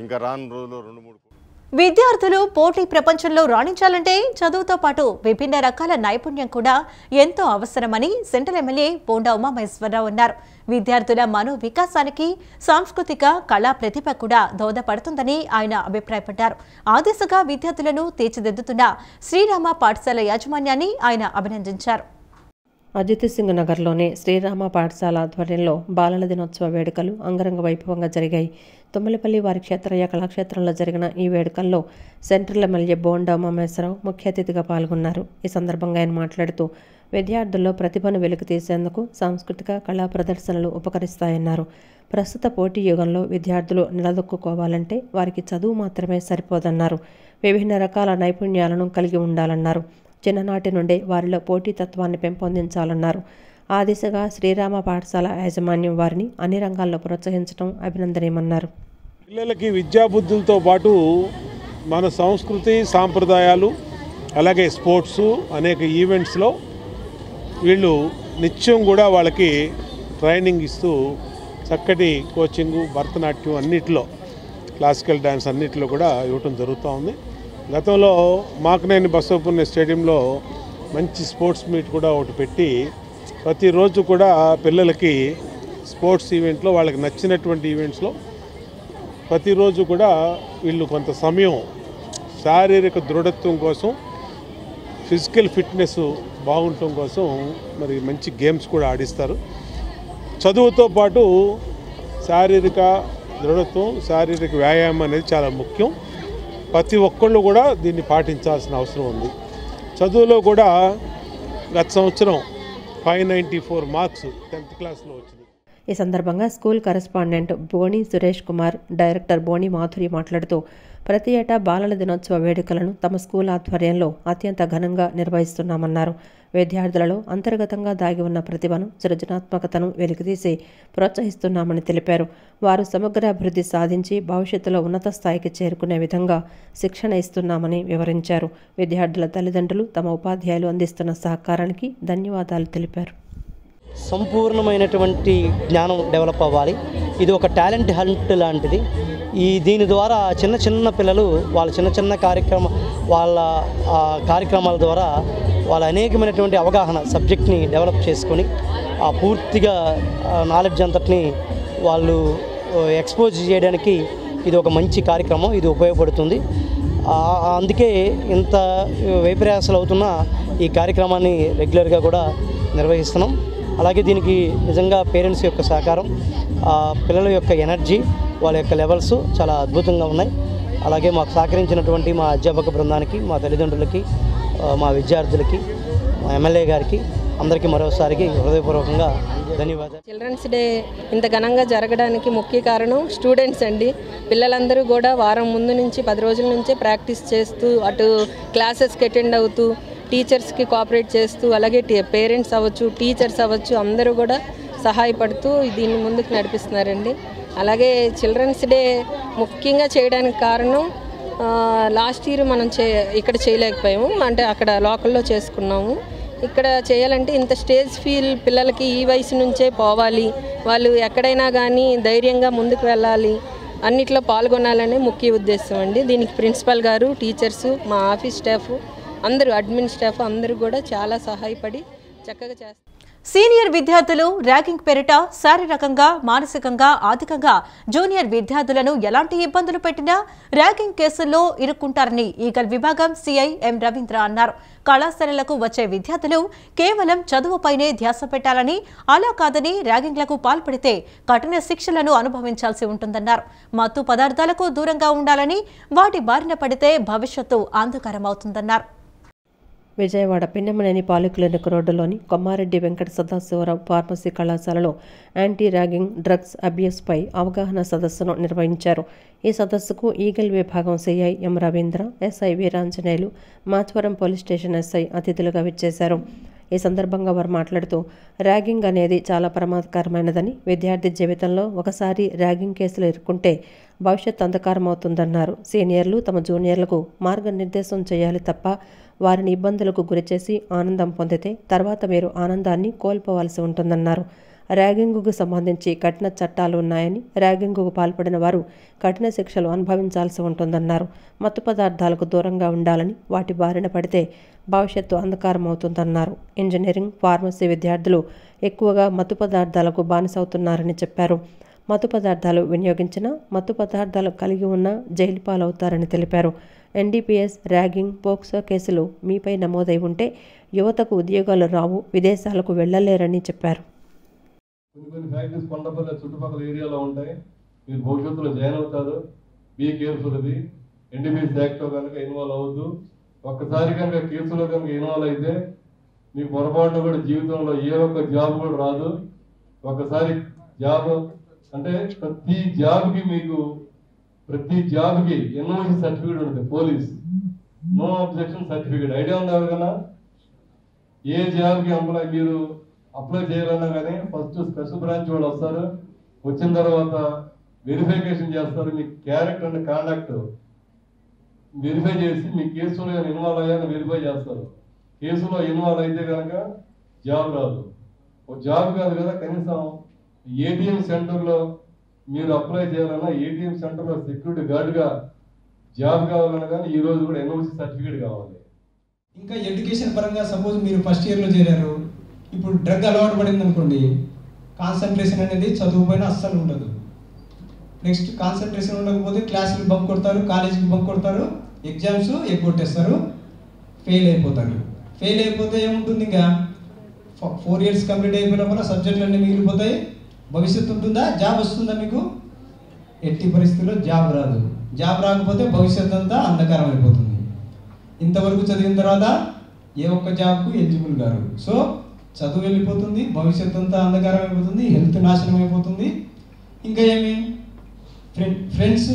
ఇంకా రాను రోజుల్లో 2-3 విద్యార్థులు పోటీ ప్రపంచంలో రాణించాలంటే చదువుతో పాటు విభిన్న రకాల నైపుణ్యం కూడా ఎంతో అవసరమని సెంట్రల్ ఎమ్మెల్యే బోండా ఉమామహేశ్వరరావు అన్నారు. విద్యార్థుల మనో వికాసానికి సాంస్కృతిక కళా ప్రతిభ కూడా దోహదపడుతుందని ఆయన అభిప్రాయపడ్డారు. ఆ దిశగా విద్యార్థులను తీర్చిదిద్దుతున్న శ్రీరామ పాఠశాల యాజమాన్యాన్ని ఆయన అభినందించారు. అజిత్ సింగ్ నగర్లోని శ్రీరామ పాఠశాల ఆధ్వర్యంలో బాలల దినోత్సవ వేడుకలు అంగరంగ వైభవంగా జరిగాయి. తుమ్మలపల్లి వారి క్షేత్రయ్య కళాక్షేత్రంలో జరిగిన ఈ వేడుకల్లో సెంట్రల్ ఎమ్మెల్యే బోండా ఉమామహేశ్వరరావు ముఖ్య అతిథిగా పాల్గొన్నారు. ఈ సందర్భంగా ఆయన మాట్లాడుతూ విద్యార్థుల్లో ప్రతిభను వెలికితీసేందుకు సాంస్కృతిక కళా ప్రదర్శనలు ఉపకరిస్తాయన్నారు. ప్రస్తుత పోటీ యుగంలో విద్యార్థులు నిలదొక్కుకోవాలంటే వారికి చదువు మాత్రమే సరిపోదన్నారు. విభిన్న రకాల నైపుణ్యాలను కలిగి ఉండాలన్నారు. చిన్ననాటి నుండే వారిలో పోటీతత్వాన్ని పెంపొందించాలన్నారు. ఆ దిశగా శ్రీరామ పాఠశాల యాజమాన్యం వారిని అన్ని రంగాల్లో ప్రోత్సహించడం అభినందనీయమన్నారు. పిల్లలకి విద్యాబుద్ధులతో పాటు మన సంస్కృతి సాంప్రదాయాలు అలాగే స్పోర్ట్స్ అనేక ఈవెంట్స్లో వీళ్ళు నిత్యం కూడా వాళ్ళకి ట్రైనింగ్ ఇస్తూ చక్కటి కోచింగు భరతనాట్యం అన్నిటిలో క్లాసికల్ డ్యాన్స్ అన్నిటిలో కూడా ఇవ్వటం జరుగుతూ ఉంది. గతంలో మాకనేని బసవపుణ్య స్టేడియంలో మంచి స్పోర్ట్స్ మీట్ కూడా ఒకటి పెట్టి ప్రతిరోజు కూడా పిల్లలకి స్పోర్ట్స్ ఈవెంట్లో వాళ్ళకి నచ్చినటువంటి ఈవెంట్స్లో ప్రతిరోజు కూడా వీళ్ళు కొంత సమయం శారీరక దృఢత్వం కోసం ఫిజికల్ ఫిట్నెస్ బాగుండటం కోసం మరి మంచి గేమ్స్ కూడా ఆడిస్తారు. చదువుతో పాటు శారీరక దృఢత్వం శారీరక వ్యాయామం అనేది చాలా ముఖ్యం. ప్రతి ఒక్కళ్ళు కూడా దీన్ని పాటించాల్సిన అవసరం ఉంది. చదువులో కూడా గత సంవత్సరం 594 మార్క్స్ 10th క్లాస్లో వచ్చింది. ఈ సందర్భంగా స్కూల్ కరెస్పాండెంట్ బోని సురేష్ కుమార్, డైరెక్టర్ బోని మాధురి మాట్లాడుతూ ప్రతి ఏటా బాలల దినోత్సవ వేడుకలను తమ స్కూల్ ఆధ్వర్యంలో అత్యంత ఘనంగా నిర్వహిస్తున్నామన్నారు. విద్యార్థులలో అంతర్గతంగా దాగి ఉన్న ప్రతిభను సృజనాత్మకతను వెలికితీసి ప్రోత్సహిస్తున్నామని తెలిపారు. వారు సమగ్ర అభివృద్ధి సాధించి భవిష్యత్తులో ఉన్నత స్థాయికి చేరుకునే విధంగా శిక్షణ ఇస్తున్నామని వివరించారు. విద్యార్థుల తల్లిదండ్రులు తమ ఉపాధ్యాయులు అందిస్తున్న సహకారానికి ధన్యవాదాలు తెలిపారు. సంపూర్ణమైనటువంటి జ్ఞానం డెవలప్ అవ్వాలి. ఇది ఒక టాలెంట్ హంట్ లాంటిది. దీని ద్వారా చిన్న చిన్న పిల్లలు వాళ్ళ చిన్న కార్యక్రమాల ద్వారా వాళ్ళ అనేకమైనటువంటి అవగాహన సబ్జెక్ట్ని డెవలప్ చేసుకొని ఆ పూర్తిగా నాలెడ్జ్ అంతటిని వాళ్ళు ఎక్స్పోజ్ చేయడానికి ఇది ఒక మంచి కార్యక్రమం. ఇది ఉపయోగపడుతుంది. అందుకే ఇంత వైప్రయాసాలు అవుతున్న ఈ కార్యక్రమాన్ని రెగ్యులర్గా కూడా నిర్వహిస్తున్నాం. అలాగే దీనికి నిజంగా పేరెంట్స్ యొక్క సహకారం, పిల్లల యొక్క ఎనర్జీ, వాళ్ళ యొక్క లెవెల్స్ చాలా అద్భుతంగా ఉన్నాయి. అలాగే మాకు సహకరించినటువంటి మా అధ్యాపక బృందానికి, మా తల్లిదండ్రులకి, మా విద్యార్థులకి, మా ఎమ్మెల్యే గారికి అందరికీ మరోసారికి హృదయపూర్వకంగా ధన్యవాదాలు. చిల్డ్రన్స్ డే ఇంత ఘనంగా జరగడానికి ముఖ్య కారణం స్టూడెంట్స్ అండి. పిల్లలందరూ కూడా వారం ముందు నుంచి 10 రోజుల నుంచే ప్రాక్టీస్ చేస్తూ అటు క్లాసెస్కి అటెండ్ అవుతూ టీచర్స్కి కోఆపరేట్ చేస్తూ అలాగే పేరెంట్స్ అవ్వచ్చు, టీచర్స్ అవ్వచ్చు, అందరూ కూడా సహాయపడుతూ దీన్ని ముందుకు నడిపిస్తున్నారండి. అలాగే చిల్డ్రన్స్ డే ముఖ్యంగా చేయడానికి కారణం లాస్ట్ ఇయర్ మనం ఇక్కడ చేయలేకపోయాము, అంటే అక్కడ లోకల్లో చేసుకున్నాము. ఇక్కడ చేయాలంటే ఇంత స్టేజ్ ఫీల్ పిల్లలకి ఈ వయసు నుంచే పోవాలి, వాళ్ళు ఎక్కడైనా కానీ ధైర్యంగా ముందుకు వెళ్ళాలి, అన్నిట్లో పాల్గొనాలనే ముఖ్య ఉద్దేశం అండి. దీనికి ప్రిన్సిపల్ గారు, టీచర్సు, మా ఆఫీస్ స్టాఫ్ అందరూ, అడ్మిన్ స్టాఫ్ అందరూ కూడా చాలా సహాయపడి చక్కగా చేస్తారు. సీనియర్ విద్యార్థులు ర్యాగింగ్ పేరిట శారీరకంగా, మానసికంగా, ఆర్థికంగా జూనియర్ విద్యార్థులను ఎలాంటి ఇబ్బందులు పెట్టినా ర్యాగింగ్ కేసుల్లో ఇరుక్కుంటారని ఈగల్ విభాగం సిఐ ఎం రవీంద్ర అన్నారు. కళాశాలలకు వచ్చే విద్యార్థులు కేవలం చదువుపైనే ధ్యాస పెట్టాలని, అలా కాదని ర్యాగింగ్లకు పాల్పడితే కఠిన శిక్షలను అనుభవించాల్సి ఉంటుందన్నారు. మత్తు పదార్థాలకు దూరంగా ఉండాలని, వాటి బారిన పడితే భవిష్యత్తు అంధకారమవుతుందన్నారు. విజయవాడ పిన్నమనేని పాలిక్లినిక్ రోడ్డులోని కొమ్మారెడ్డి వెంకట సదాశివరావు ఫార్మసీ కళాశాలలో యాంటీ ర్యాగింగ్, డ్రగ్స్ అబ్యూస్పై అవగాహన సదస్సును నిర్వహించారు. ఈ సదస్సుకు ఈగల్ విభాగం సిఐ ఎం Ravindra, SI Veeranjaneyulu, Machavaram police station SI అతిథులుగా విచ్చేశారు. ఈ సందర్భంగా వారు మాట్లాడుతూ ర్యాగింగ్ అనేది చాలా ప్రమాదకరమైనదని, విద్యార్థి జీవితంలో ఒకసారి ర్యాగింగ్ కేసులు ఇరుక్కుంటే భవిష్యత్ అంధకారమవుతుందన్నారు. సీనియర్లు తమ జూనియర్లకు మార్గనిర్దేశం చేయాలి తప్ప వారిని ఇబ్బందులకు గురిచేసి ఆనందం పొందితే తర్వాత మీరు ఆనందాన్ని కోల్పోవాల్సి ఉంటుందన్నారు. ర్యాగింగుకు సంబంధించి కఠిన చట్టాలు ఉన్నాయని, ర్యాగింగుకు పాల్పడిన వారు కఠిన శిక్షలు అనుభవించాల్సి ఉంటుందన్నారు. మత్తు పదార్థాలకు దూరంగా ఉండాలని, వాటి బారిన పడితే భవిష్యత్తు అంధకారం అవుతుందన్నారు. ఇంజనీరింగ్, ఫార్మసీ విద్యార్థులు ఎక్కువగా మత్తు పదార్థాలకు బానిసవుతున్నారని చెప్పారు. మత్తు పదార్థాలు వినియోగించినా, మత్తు పదార్థాలు కలిగి ఉన్నా జైలు పాలవుతారని తెలిపారు. ఎన్డీపీఎస్, ర్యాగింగ్, పోక్సో కేసులు మీపై నమోదై ఉంటే యువతకు ఉద్యోగాలు రావు, విదేశాలకు వెళ్లలేరని చెప్పారు. కొన్ని ఫ్యాక్టరీస్ కొండపల్లి చుట్టుపక్కల ఏరియాలో ఉంటాయి. మీరు భవిష్యత్తులో జాయిన్ అవుతారు. Be careful. ఇది ఎన్డీపీఎస్ యాక్ట్లో కనుక ఇన్వాల్వ్ అవ్వద్దు. ఒక్కసారి కనుక కేసులో కనుక ఇన్వాల్వ్ అయితే మీకు పొరపాటున కూడా జీవితంలో ఏ ఒక్క జాబ్ కూడా రాదు. ఒకసారి జాబ్ అంటే ప్రతి జాబ్కి ఎన్ఓసి సర్టిఫికేట్ ఉంటుంది. Police no objection certificate idea ఉంది ఎవరికైనా? ఏ జాబ్కి మీరు అప్లై చేయాలన్నా కానీ ఫస్ట్ స్పెషల్ బ్రాంచ్ వాళ్ళు వస్తారు. వచ్చిన తర్వాత వెరిఫికేషన్ చేస్తారు. మీ క్యారెక్టర్ అండ్ కాండక్ట్ వెరిఫై చేసి మీ కేసులో కానీ ఇన్వాల్వ్ అయ్యాక వెరిఫై చేస్తారు. కేసులో ఇన్వాల్వ్ అయితే కనుక జాబ్ రాదు. ఒక జాబ్ కాదు కదా, కనీసం ఏటీఎం సెంటర్లో మీరు అప్లై చేయాలన్నా ఏటీఎం సెంటర్లో సెక్యూరిటీ గార్డ్గా జాబ్ కావాలన్నా కానీ ఈ రోజు కూడా ఎన్ఓసి సర్టిఫికేట్ కావాలి. ఇంకా ఎడ్యుకేషన్ పరంగా సపోజ్ మీరు ఫస్ట్ ఇయర్లో చేరారు, ఇప్పుడు డ్రగ్ అలవాటు పడింది అనుకోండి, కాన్సన్ట్రేషన్ అనేది చదువు పైన అస్సలు ఉండదు. నెక్స్ట్ కాన్సన్ట్రేషన్ ఉండకపోతే క్లాసులు బంక్ కొడతారు, కాలేజీకి బంక్ కొడతారు, ఎగ్జామ్స్ ఎగ్గొట్టేస్తారు, ఫెయిల్ అయిపోతారు. ఫెయిల్ అయిపోతే ఏముంటుంది? ఇంకా 4 years కంప్లీట్ అయిపోయిన వల్ల సబ్జెక్టులు అన్నీ మిగిలిపోతాయి. భవిష్యత్తు ఉంటుందా? జాబ్ వస్తుందా మీకు? ఎట్టి పరిస్థితుల్లో జాబ్ రాదు. జాబ్ రాకపోతే భవిష్యత్తు అంతా అంధకారం అయిపోతుంది. ఇంతవరకు చదివిన తర్వాత ఏ ఒక్క జాబ్కు ఎలిజిబుల్ గారు. సో చదువు వెళ్ళిపోతుంది, భవిష్యత్తు అంతా అంధకారం అయిపోతుంది, హెల్త్ నాశనం అయిపోతుంది. ఇంకా ఏమి? ఫ్రెండ్స్,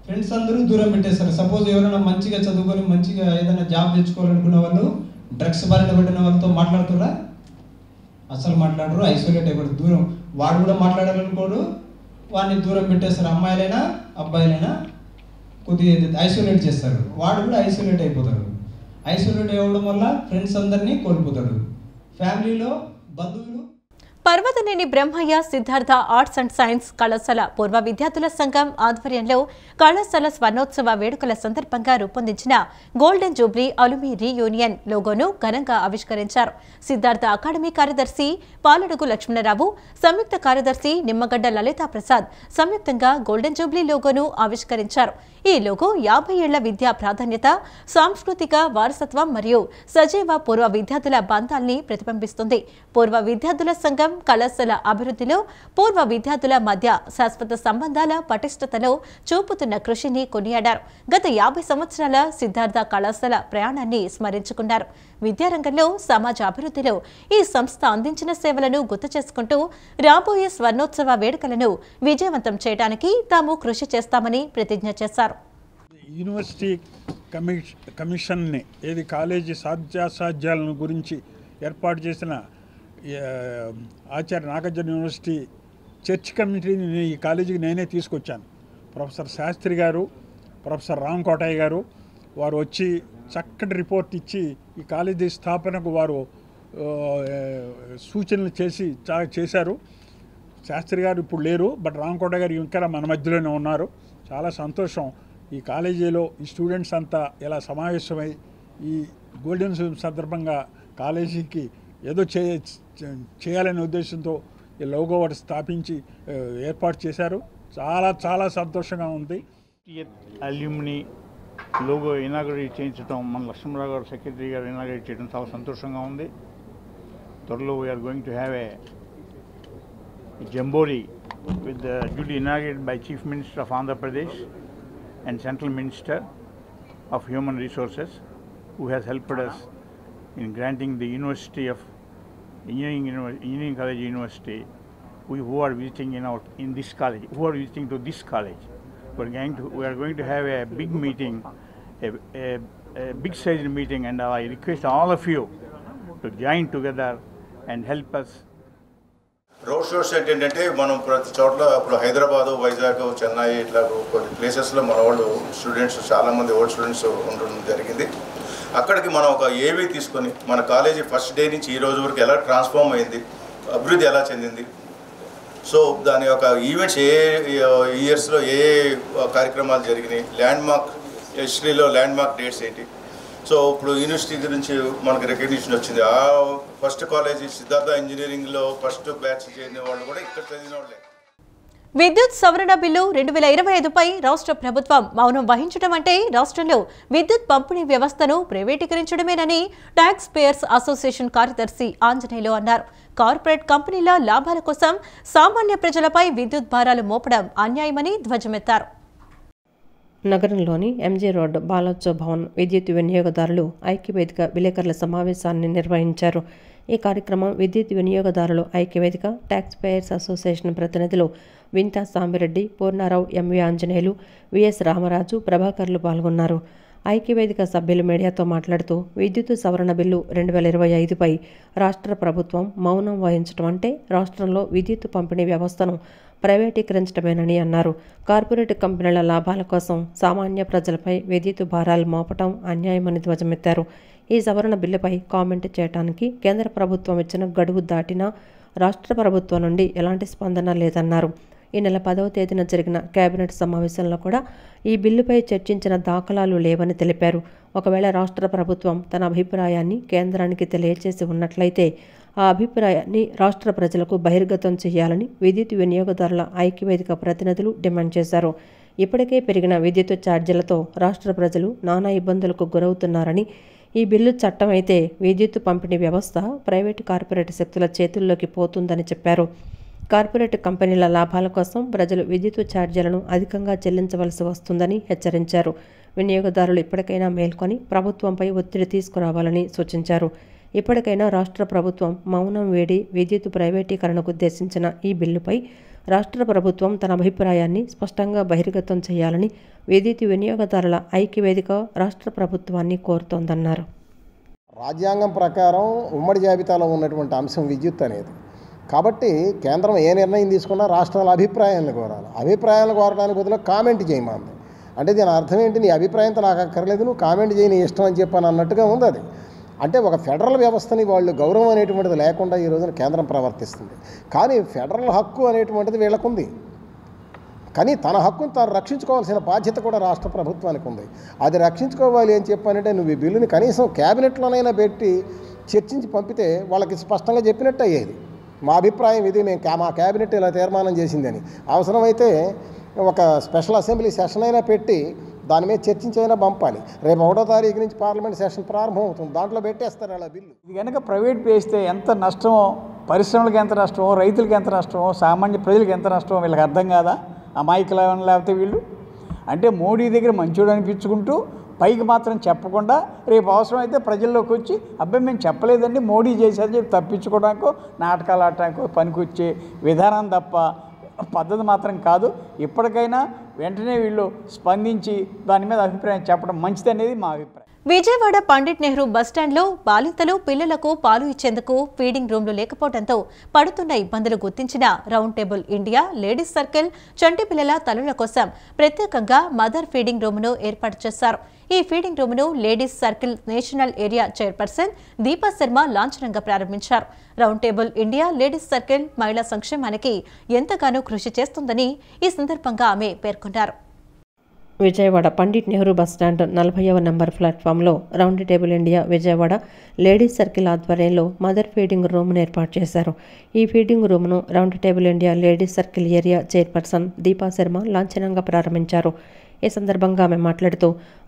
ఫ్రెండ్స్ అందరూ దూరం పెట్టేస్తారు. సపోజ్ ఎవరైనా మంచిగా చదువుకొని మంచిగా ఏదైనా జాబ్ తెచ్చుకోవాలనుకున్న వాళ్ళు డ్రగ్స్ బారిన పడిన వాళ్ళతో మాట్లాడుతారా? అసలు మాట్లాడరు, ఐసోలేట్ అయిపోతారు. దూరం వాడు కూడా మాట్లాడాలనుకోడు, వాడిని దూరం పెట్టేస్తారు. అమ్మాయిలైనా అబ్బాయిలైనా కొద్దిగా ఐసోలేట్ చేస్తారు. వాడు కూడా ఐసోలేట్ అయిపోతాడు. ఐసోలేట్ అవ్వడం వల్ల ఫ్రెండ్స్ అందరినీ కోల్పోతాడు. ఫ్యామిలీలో బంధువులు. Parvataneni Brahmaiah Siddhartha arts and science కళాశాల పూర్వ విద్యార్థుల సంఘం ఆధ్వర్యంలో కళాశాల స్వర్ణోత్సవ వేడుకల సందర్భంగా రూపొందించిన గోల్డెన్ జూబ్లీ అలుమి రీయూనియన్ లోగోను ఘనంగా ఆవిష్కరించారు. సిద్ధార్థ అకాడమీ కార్యదర్శి పాలడుగు లక్ష్మణరావు, సంయుక్త కార్యదర్శి నిమ్మగడ్డ లలితా ప్రసాద్ సంయుక్తంగా గోల్డెన్ జూబ్లీ లోగోను ఆవిష్కరించారు. ఈ లోగో 50 ఏళ్ల విద్యా ప్రాధాన్యత, సాంస్కృతిక వారసత్వం మరియు సజీవ పూర్వ విద్యార్థుల బంధాల్ని ప్రతిబింబిస్తుంది. పూర్వ విద్యార్థుల సంఘం కళాశాల అభివృద్ధిలో పూర్వ విద్యార్థుల మధ్య శాశ్వత సంబంధాల పటిష్టతలో చూపుతున్న కృషిని కొనియాడారు. గత 50 సంవత్సరాల సిద్ధార్థ కళాశాల ప్రయాణాన్ని స్మరించుకున్నారు. విద్యారంగంలో, సమాజ అభివృద్ధిలో ఈ సంస్థ అందించిన సేవలను గుర్తు చేసుకుంటూ రాబోయే స్వర్ణోత్సవ వేడుకలను విజయవంతం చేయడానికి తాము కృషి చేస్తామని ప్రతిజ్ఞ చేశారు. యూనివర్సిటీ కమిషన్ని ఏది కాలేజీ సాధ్యాసాధ్యాలను గురించి ఏర్పాటు చేసిన ఆచార్య నాగార్జున యూనివర్సిటీ చర్చ్ కమిటీని ఈ కాలేజీకి నేనే తీసుకొచ్చాను. ప్రొఫెసర్ శాస్త్రి గారు, ప్రొఫెసర్ రామ్ కోటయ్య గారు వారు వచ్చి చక్కటి రిపోర్ట్ ఇచ్చి ఈ కాలేజీ స్థాపనకు వారు సూచనలు చేశారు. శాస్త్రి గారు ఇప్పుడు లేరు, బట్ రామ్ కోటయ్య గారు ఇంకా మన మధ్యలోనే ఉన్నారు. చాలా సంతోషం. ఈ కాలేజీలో ఈ స్టూడెంట్స్ అంతా ఇలా సమావేశమై ఈ గోల్డెన్ సందర్భంగా కాలేజీకి ఏదో చేయాలనే ఉద్దేశంతో ఈ లోగో ఒకటి స్థాపించి ఏర్పాటు చేశారు. చాలా చాలా సంతోషంగా ఉంది. అల్యూమిని లోగో ఇనాగరేట్ చేయించడం, మన లక్ష్మణరావు గారు సెక్రటరీ గారు ఇనాగరేట్ చేయడం చాలా సంతోషంగా ఉంది. త్వరలో we're going to have a jamboree with the duly inaugurated by Chief Minister of Andhra Pradesh and Central Minister of Human Resources, who has helped us in granting the University of Engineering College University, who are visiting in this college, who are visiting to this college. We are going to have a big meeting, a big sized meeting, and I request all of you to join together and help us. Road shows ఏంటంటే మనం ప్రతి చోట్ల ఇప్పుడు హైదరాబాదు, వైజాగ్, చెన్నై ఇట్లా కొన్ని ప్లేసెస్లో మన వాళ్ళు స్టూడెంట్స్ చాలామంది ఓల్డ్ స్టూడెంట్స్ ఉండడం జరిగింది. అక్కడికి మనం ఒక ఏవీ తీసుకొని మన కాలేజీ ఫస్ట్ డే నుంచి ఈ రోజు వరకు ఎలా ట్రాన్స్ఫార్మ్ అయింది, అభివృద్ధి ఎలా చెందింది, సో దాని యొక్క ఈవెంట్స్ ఏ ఇయర్స్లో ఏ కార్యక్రమాలు జరిగినాయి, ల్యాండ్మార్క్ హిస్టరీలో ల్యాండ్మార్క్ డేట్స్ ఏంటి. సో ఇప్పుడు యూనివర్సిటీ గురించి మనకు రికగ్నిషన్ వచ్చింది. ఆ ఫస్ట్ కాలేజీ సిద్ధార్థ ఇంజనీరింగ్లో ఫస్ట్ బ్యాచ్ చేరిన వాళ్ళు కూడా ఇక్కడ చదివిన వాళ్ళే. విద్యుత్ సవరణ బిల్లు 2025పై రాష్ట్ర ప్రభుత్వం మౌనం వహించడం అంటే రాష్ట్రంలో విద్యుత్ పంపిణీ వ్యవస్థను ప్రైవేటీకరించడమేనని ట్యాక్స్ పేయర్స్ అసోసియేషన్ కార్యదర్శి ఆంజనేయులు అన్నారు. కార్పొరేట్ కంపెనీల లాభాల కోసం సామాన్య ప్రజలపై విద్యుత్ భారాలు మోపడం అన్యాయమని ధ్వజమెత్తారు. నగరంలోని ఎంజీ రోడ్ బాలోత్సవ్ భవన్ విద్యుత్ వినియోగదారులు ఐక్యవేదిక విలేకరుల సమావేశాన్ని నిర్వహించారు. ఈ కార్యక్రమం విద్యుత్ వినియోగదారులు ఐక్యవేదిక, ట్యాక్స్ పేయర్స్ అసోసియేషన్ ప్రతినిధులు వింతా సాంబిరెడ్డి, పూర్ణారావు, ఎంవి ఆంజనేయులు, విఎస్ రామరాజు, ప్రభాకర్లు పాల్గొన్నారు. ఐక్యవేదిక సభ్యులు మీడియాతో మాట్లాడుతూ విద్యుత్ సవరణ బిల్లు 2025పై రాష్ట్ర ప్రభుత్వం మౌనం వహించడం అంటే రాష్ట్రంలో విద్యుత్ పంపిణీ వ్యవస్థను ప్రైవేటీకరించడమేనని అన్నారు. కార్పొరేట్ కంపెనీల లాభాల కోసం సామాన్య ప్రజలపై విద్యుత్ భారాలు మోపటం అన్యాయమని ధ్వజమెత్తారు. ఈ సవరణ బిల్లుపై కామెంట్ చేయడానికి కేంద్ర ప్రభుత్వం ఇచ్చిన గడువు దాటినా రాష్ట్ర ప్రభుత్వం నుండి ఎలాంటి స్పందన లేదన్నారు. ఈ నెల 10వ తేదీన జరిగిన కేబినెట్ సమావేశంలో కూడా ఈ బిల్లుపై చర్చించిన దాఖలాలు లేవని తెలిపారు. ఒకవేళ రాష్ట్ర ప్రభుత్వం తన అభిప్రాయాన్ని కేంద్రానికి తెలియచేసి ఉన్నట్లయితే ఆ అభిప్రాయాన్ని రాష్ట్ర ప్రజలకు బహిర్గతం చేయాలని విద్యుత్ వినియోగదారుల ఐక్యవేదిక ప్రతినిధులు డిమాండ్ చేశారు. ఇప్పటికే పెరిగిన విద్యుత్ ఛార్జీలతో రాష్ట్ర ప్రజలు నానా ఇబ్బందులకు గురవుతున్నారని, ఈ బిల్లు చట్టం అయితే విద్యుత్ పంపిణీ వ్యవస్థ ప్రైవేటు కార్పొరేట్ శక్తుల చేతుల్లోకి పోతుందని చెప్పారు. కార్పొరేట్ కంపెనీల లాభాల కోసం ప్రజలు విద్యుత్ ఛార్జీలను అధికంగా చెల్లించవలసి వస్తుందని హెచ్చరించారు. వినియోగదారులు ఇప్పటికైనా మేల్కొని ప్రభుత్వంపై ఒత్తిడి తీసుకురావాలని సూచించారు. ఇప్పటికైనా రాష్ట్ర ప్రభుత్వం మౌనం వేడి విద్యుత్ ప్రైవేటీకరణకు ఉద్దేశించిన ఈ బిల్లుపై రాష్ట్ర ప్రభుత్వం తన అభిప్రాయాన్ని స్పష్టంగా బహిర్గతం చేయాలని విద్యుత్ వినియోగదారుల ఐక్యవేదిక రాష్ట్ర ప్రభుత్వాన్ని కోరుతోందన్నారు. రాజ్యాంగం ప్రకారం ఉమ్మడి జాబితాలో ఉన్నటువంటి అంశం విద్యుత్ అనేది. కాబట్టి కేంద్రం ఏ నిర్ణయం తీసుకున్నా రాష్ట్రాల అభిప్రాయాలను కోరాలి. అభిప్రాయాలను కోరడానికి బదులు కామెంట్ చేయమంది. అంటే దీని అర్థం ఏంటి, నీ అభిప్రాయంతో నాకు అక్కర్లేదు, నువ్వు కామెంట్ చేయి, నీ ఇష్టం అని చెప్పని అన్నట్టుగా ఉంది. అది అంటే ఒక ఫెడరల్ వ్యవస్థని వాళ్ళు గౌరవం అనేటువంటిది లేకుండా ఈ రోజున కేంద్రం ప్రవర్తిస్తుంది. కానీ ఫెడరల్ హక్కు అనేటువంటిది వీళ్ళకుంది. కానీ తన హక్కును తాను రక్షించుకోవాల్సిన బాధ్యత కూడా రాష్ట్ర ప్రభుత్వానికి ఉంది. అది రక్షించుకోవాలి అని చెప్పానంటే నువ్వు ఈ బిల్లుని కనీసం క్యాబినెట్లోనైనా పెట్టి చర్చించి పంపితే వాళ్ళకి స్పష్టంగా చెప్పినట్టు అయ్యేది. మా అభిప్రాయం ఇది, మా క్యాబినెట్ ఇలా తీర్మానం చేసిందని. అవసరమైతే ఒక స్పెషల్ అసెంబ్లీ సెషన్ అయినా పెట్టి దాని మీద చర్చించైనా పంపాలి. రేపు 1వ తారీఖు నుంచి పార్లమెంట్ సెషన్ ప్రారంభమవుతుంది, దాంట్లో పెట్టేస్తారు అలా బిల్లు. ఇది కనుక ప్రైవేట్ వేస్తే ఎంత నష్టమో, పరిశ్రమలకు ఎంత నష్టమో, రైతులకు ఎంత నష్టమో, సామాన్య ప్రజలకు ఎంత నష్టమో వీళ్ళకి అర్థం కాదా? అమాయకులు లేకపోతే వీళ్ళు అంటే మోడీ దగ్గర మంచోడు అనిపించుకుంటూ పైకి మాత్రం చెప్పకుండా రేపు అవసరమైతే ప్రజల్లోకి వచ్చి అబ్బాయి మేము చెప్పలేదండి మోడీ చేశారని చెప్పి తప్పించుకోవడానికో నాటకాలు ఆడటానికో పనికొచ్చే విధానం తప్ప పద్ధతి మాత్రం కాదు. ఇప్పటికైనా వెంటనే వీళ్ళు స్పందించి దాని మీద అభిప్రాయం చెప్పడం మంచిదనేది మా అభిప్రాయం. విజయవాడ పండిట్ నెహ్రూ బస్టాండ్లో బాలింతలు పిల్లలకు పాలు ఇచ్చేందుకు ఫీడింగ్ రూమ్లు లేకపోవడంతో పడుతున్న ఇబ్బందులు గుర్తించిన Round Table India Ladies Circle చంటి పిల్లల తల్లుల కోసం ప్రత్యేకంగా మదర్ ఫీడింగ్ రూమ్ను ఏర్పాటు చేశారు. ఈ ఫీడింగ్ రూమ్ను Ladies Circle national area chairperson Deepa Sharma లాంఛనంగా ప్రారంభించారు. Round Table India Ladies Circle మహిళా సంక్షేమానికి ఎంతగానో కృషి చేస్తుందని ఈ సందర్భంగా ఆమె పేర్కొన్నారు. విజయవాడ పండిట్ నెహ్రూ బస్టాండ్ 40వ నంబర్ ప్లాట్ఫామ్లో Round Table India Vijayawada Ladies Circle ఆధ్వర్యంలో మదర్ ఫీడింగ్ రూమ్ను ఏర్పాటు చేశారు. ఈ ఫీడింగ్ రూమ్ను Round Table India Ladies Circle area chairperson Deepa Sharma లాంఛనంగా ప్రారంభించారు. ఈ సందర్భంగా ఆమె మాట్లాడుతూ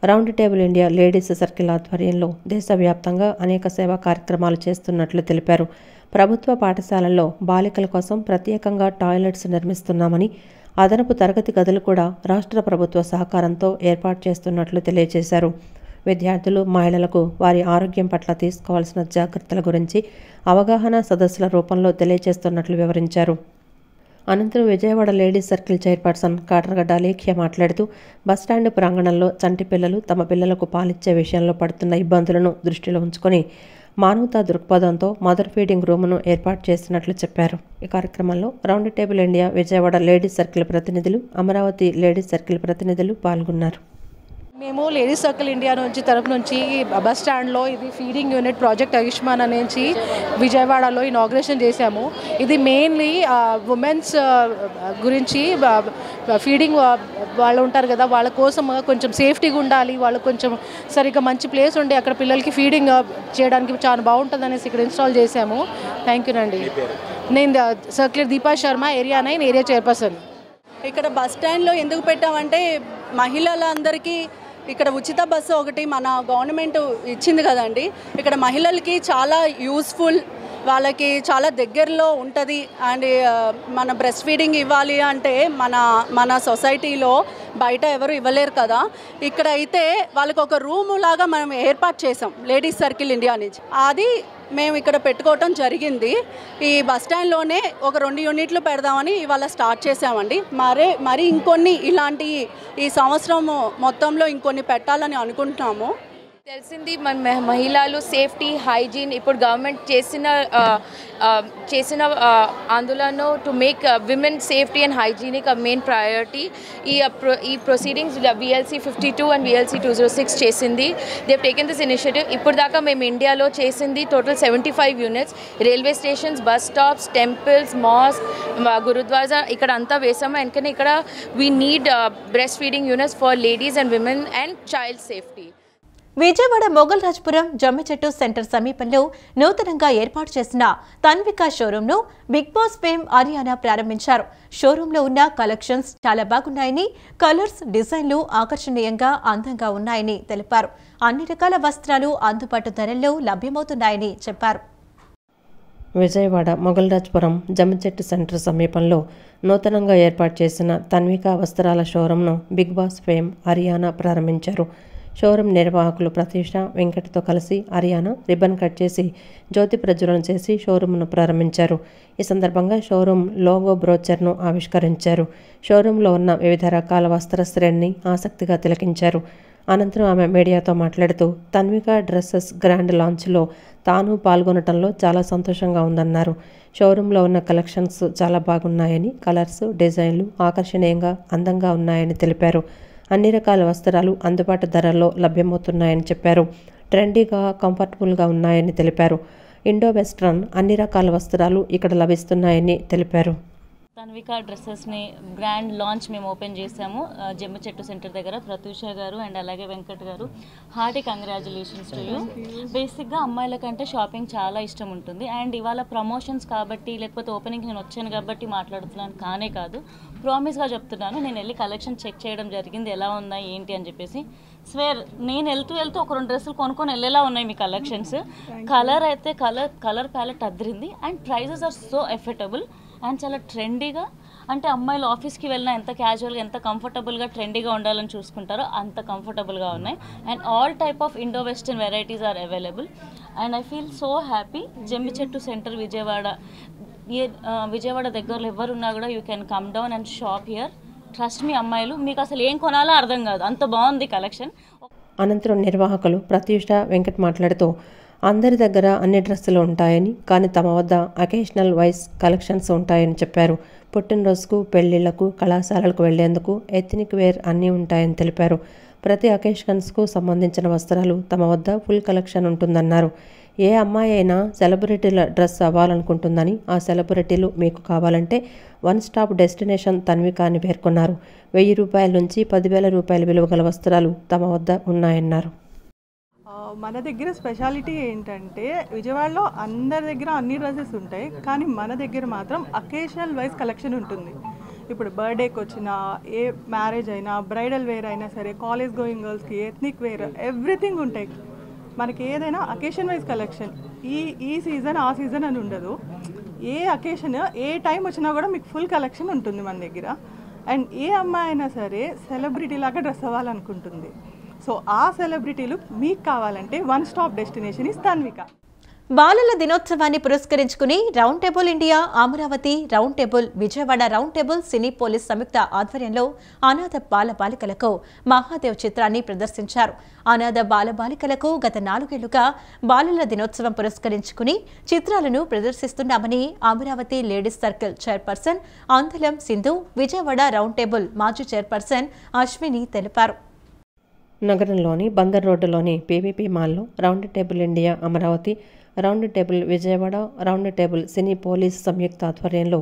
Round Table India Ladies Circle ఆధ్వర్యంలో దేశవ్యాప్తంగా అనేక సేవా కార్యక్రమాలు చేస్తున్నట్లు తెలిపారు. ప్రభుత్వ పాఠశాలల్లో బాలికల కోసం ప్రత్యేకంగా టాయిలెట్స్ నిర్మిస్తున్నామని, అదనపు తరగతి గదులు కూడా రాష్ట్ర ప్రభుత్వ సహకారంతో ఏర్పాటు చేస్తున్నట్లు తెలియజేశారు. విద్యార్థులు, మహిళలకు వారి ఆరోగ్యం పట్ల తీసుకోవాల్సిన జాగ్రత్తల గురించి అవగాహన సదస్సుల రూపంలో తెలియజేస్తున్నట్లు వివరించారు. అనంతరం Vijayawada Ladies Circle chairperson Kataragadda Lekhya మాట్లాడుతూ బస్టాండ్ ప్రాంగణంలో చంటి పిల్లలు తమ పిల్లలకు పాలిచ్చే విషయంలో పడుతున్న ఇబ్బందులను దృష్టిలో ఉంచుకొని మానవతా దృక్పథంతో మదర్ ఫీడింగ్ రూమ్ను ఏర్పాటు చేసినట్లు చెప్పారు. ఈ కార్యక్రమంలో round Table India Vijayawada Ladies circle ప్రతినిధులు, అమరావతి లేడీస్ సర్కిల్ ప్రతినిధులు పాల్గొన్నారు. మేము లేడీస్ సర్కిల్ ఇండియా నుంచి తరపు నుంచి బస్ స్టాండ్లో ఇది ఫీడింగ్ యూనిట్ ప్రాజెక్ట్ ఆయుష్మాన్ అనేది విజయవాడలో ఇనాగ్రేషన్ చేశాము. ఇది మెయిన్లీ ఉమెన్స్ గురించి ఫీడింగ్ వాళ్ళు ఉంటారు కదా, వాళ్ళ కోసం కొంచెం సేఫ్టీగా ఉండాలి, వాళ్ళు కొంచెం సరిగ్గా మంచి ప్లేస్ ఉండి అక్కడ పిల్లలకి ఫీడింగ్ చేయడానికి చాలా బాగుంటుంది అనేసి ఇక్కడ ఇన్స్టాల్ చేశాము. థ్యాంక్ యూ అండి. నేను circle Deepa Sharma, area 9 area chairperson. ఇక్కడ బస్ స్టాండ్లో ఎందుకు పెట్టామంటే మహిళలందరికీ ఇక్కడ ఉచిత బస్సు ఒకటి మన గవర్నమెంట్ ఇచ్చింది కదండి. ఇక్కడ మహిళలకి చాలా యూస్ఫుల్, వాళ్ళకి చాలా దగ్గరలో ఉంటుంది. అండ్ మన బ్రెస్ట్ ఫీడింగ్ ఇవ్వాలి అంటే మన సొసైటీలో బయట ఎవరు ఇవ్వలేరు కదా. ఇక్కడ అయితే వాళ్ళకి ఒక రూమ్ లాగా మనం ఏర్పాటు చేసాం లేడీస్ సర్కిల్ ఇండియా నుంచి. అది మేము ఇక్కడ పెట్టుకోవటం జరిగింది. ఈ బస్ స్టాండ్లోనే ఒక 2 యూనిట్లు పెడదామని ఇవాళ స్టార్ట్ చేసామండి. మరి ఇంకొన్ని ఇలాంటి ఈ సంవత్సరం మొత్తంలో ఇంకొన్ని పెట్టాలని అనుకుంటున్నాము. తెలిసింది మన మహిళలు సేఫ్టీ హైజీన్ ఇప్పుడు గవర్నమెంట్ చేసిన ఆందోళన to make women safety and hygienic main priority. ఈ ప్రొసీడింగ్స్ VLC 52 అండ్ VLC 206 చేసింది. They have taken this initiative. ఇప్పుడు దాకా మేము ఇండియాలో చేసింది total 75 units. Railway stations, bus stops, temples, mosque, gurudwara ఇక్కడ అంతా వేసాము. ఎందుకంటే ఇక్కడ we need breast feeding units for ladies and women and child safety. Vijayawada Mogal Rajpuram Jammichettu centre సమీపంలో నూతనంగా ఏర్పాటు చేసిన తన్విక షోరూంను బిగ్ బాస్ ఫేమ్ ఆరియానా ప్రారంభించారు. షోరూంలో ఉన్న కలెక్షన్స్ చాలా బాగున్నాయని, కలర్స్, డిజైన్లు ఆకర్షణీయంగా అందంగా ఉన్నాయని తెలిపారు. అన్ని రకాల వస్త్రాలు అందుబాటు ధరల్లో లభ్యమవుతున్నాయని చెప్పారు. విజయవాడ మొగల్ రాజ్పురం జమ్మిచెట్టు సెంటర్ సమీపంలో నూతనంగా ఏర్పాటు చేసిన తన్విక వస్త్రాల షోరూంను బిగ్ బాస్ ఫేమ్ ఆరియానా ప్రారంభించారు. షోరూం నిర్వాహకులు ప్రతీష, వెంకట్తో కలిసి ఆరియానా రిబ్బన్ కట్ చేసి జ్యోతి ప్రజ్వలన చేసి షోరూంను ప్రారంభించారు. ఈ సందర్భంగా షోరూం లోగో బ్రోచర్ను ఆవిష్కరించారు. షోరూంలో ఉన్న వివిధ రకాల వస్త్ర శ్రేణిని ఆసక్తిగా తిలకించారు. అనంతరం ఆమె మీడియాతో మాట్లాడుతూ తన్విక డ్రెస్సెస్ గ్రాండ్ లాంచ్లో తాను పాల్గొనడంలో చాలా సంతోషంగా ఉందన్నారు. షోరూంలో ఉన్న కలెక్షన్స్ చాలా బాగున్నాయని, కలర్స్, డిజైన్లు ఆకర్షణీయంగా అందంగా ఉన్నాయని తెలిపారు. అన్ని రకాల వస్త్రాలు అందుబాటు ధరల్లో లభ్యమవుతున్నాయని చెప్పారు. ట్రెండీగా, కంఫర్టబుల్గా ఉన్నాయని తెలిపారు. ఇండో వెస్ట్రన్ అన్ని రకాల వస్త్రాలు ఇక్కడ లభిస్తున్నాయని తెలిపారు. తన్విక డ్రెస్సెస్ని గ్రాండ్ లాంచ్ మేము ఓపెన్ చేసాము జమ్మిచెట్టు సెంటర్ దగ్గర. ప్రతూష గారు అండ్ అలాగే వెంకట్ గారు, హార్టీ కంగ్రాచులేషన్స్ టు యూ. బేసిక్గా అమ్మాయిల కంటే షాపింగ్ చాలా ఇష్టం ఉంటుంది. అండ్ ఇవాళ ప్రమోషన్స్ కాబట్టి లేకపోతే ఓపెనింగ్ నేను వచ్చాను కాబట్టి మాట్లాడుతున్నాను కానే కాదు, ప్రామిస్గా చెప్తున్నాను. నేను వెళ్ళి కలెక్షన్ చెక్ చేయడం జరిగింది, ఎలా ఉన్నాయి ఏంటి అని చెప్పేసి. స్వేర్ నేను వెళ్తూ ఒక 2 డ్రెస్సులు కొనుక్కొని వెళ్ళేలా ఉన్నాయి మీ కలెక్షన్స్. కలర్ అయితే కలర్ ప్యాలెట్ అద్దరింది. And prices are so affordable and చాలా ట్రెండీగా. అంటే అమ్మాయిలు ఆఫీస్కి వెళ్ళినా ఎంత క్యాజువల్గా, ఎంత కంఫర్టబుల్గా, ట్రెండీగా ఉండాలని చూసుకుంటారో అంత కంఫర్టబుల్గా ఉన్నాయి. And all type of indo western varieties are available. And I feel so happy. Jammichettu centre Vijayawada దగ్గరలో ఎవరున్నా కూడా you can come down and shop here. Trust me అమ్మాయిలు, మీకు అసలు ఏం కొనాలో అర్థం కాదు, అంత బాగుంది కలెక్షన్. అనంతరం నిర్వాహకులు ప్రతీష, వెంకట్ మాట్లాడుతూ అందరి దగ్గర అన్ని డ్రెస్సులు ఉంటాయని, కానీ తమ వద్ద అకేషనల్ వైస్ కలెక్షన్స్ ఉంటాయని చెప్పారు. పుట్టినరోజుకు, పెళ్లిళ్లకు, కళాశాలలకు వెళ్లేందుకు ఎథ్నిక్ వేర్ అన్నీ ఉంటాయని తెలిపారు. ప్రతి అకేషన్స్కు సంబంధించిన వస్త్రాలు తమ వద్ద ఫుల్ కలెక్షన్ ఉంటుందన్నారు. ఏ అమ్మాయి అయినా సెలబ్రిటీల డ్రెస్ అవ్వాలనుకుంటుందని, ఆ సెలబ్రిటీలు మీకు కావాలంటే వన్ స్టాప్ డెస్టినేషన్ తన్విక అని పేర్కొన్నారు. 1000 రూపాయల నుంచి 10,000 రూపాయల విలువ గల వస్త్రాలు తమ వద్ద ఉన్నాయన్నారు. మన దగ్గర స్పెషాలిటీ ఏంటంటే విజయవాడలో అందరి దగ్గర అన్ని డ్రెస్సెస్ ఉంటాయి, కానీ మన దగ్గర మాత్రం అకేషనల్ వైజ్ కలెక్షన్ ఉంటుంది. ఇప్పుడు బర్త్డేకి వచ్చినా, ఏ మ్యారేజ్ అయినా, బ్రైడల్ వేర్ అయినా సరే, కాలేజ్ గోయింగ్ గర్ల్స్కి ఎథ్నిక్ వేర్ ఎవ్రీథింగ్ ఉంటాయి. మనకి ఏదైనా అకేషన్ వైజ్ కలెక్షన్. ఈ సీజన్ ఆ సీజన్ అని ఉండదు. ఏ అకేషన్ ఏ టైం వచ్చినా కూడా మీకు ఫుల్ కలెక్షన్ ఉంటుంది మన దగ్గర. అండ్ ఏ అమ్మాయి అయినా సరే సెలబ్రిటీ లాగా డ్రెస్ అవ్వాలనుకుంటుంది. సో ఆ సెలబ్రిటీలు మీకు కావాలంటే one stop destination is Tanvika. బాలల దినోత్సవాన్ని పురస్కరించుకుని Round Table India, Amaravati Round Table, Vijayawada Round Table, cine police సంయుక్త ఆధ్వర్యంలో అనాథ బాలబాలికలకు మహాదేవ్ చిత్రాన్ని ప్రదర్శించారు. అనాథ బాలబాలికలకు గత 4 ఏళ్లుగా బాలల దినోత్సవం పురస్కరించుకుని చిత్రాలను ప్రదర్శిస్తున్నామని Amaravati Ladies Circle chairperson Andalam Sindhu, Vijayawada Round Table మాజీ చైర్పర్సన్ అశ్విని తెలిపారు. నగరంలోని బందర్ రోడ్డులోని పీవీపీ మాల్లో Round Table India Amaravati, Round Table Vijayawada, Round Table cine police సంయుక్త ఆధ్వర్యంలో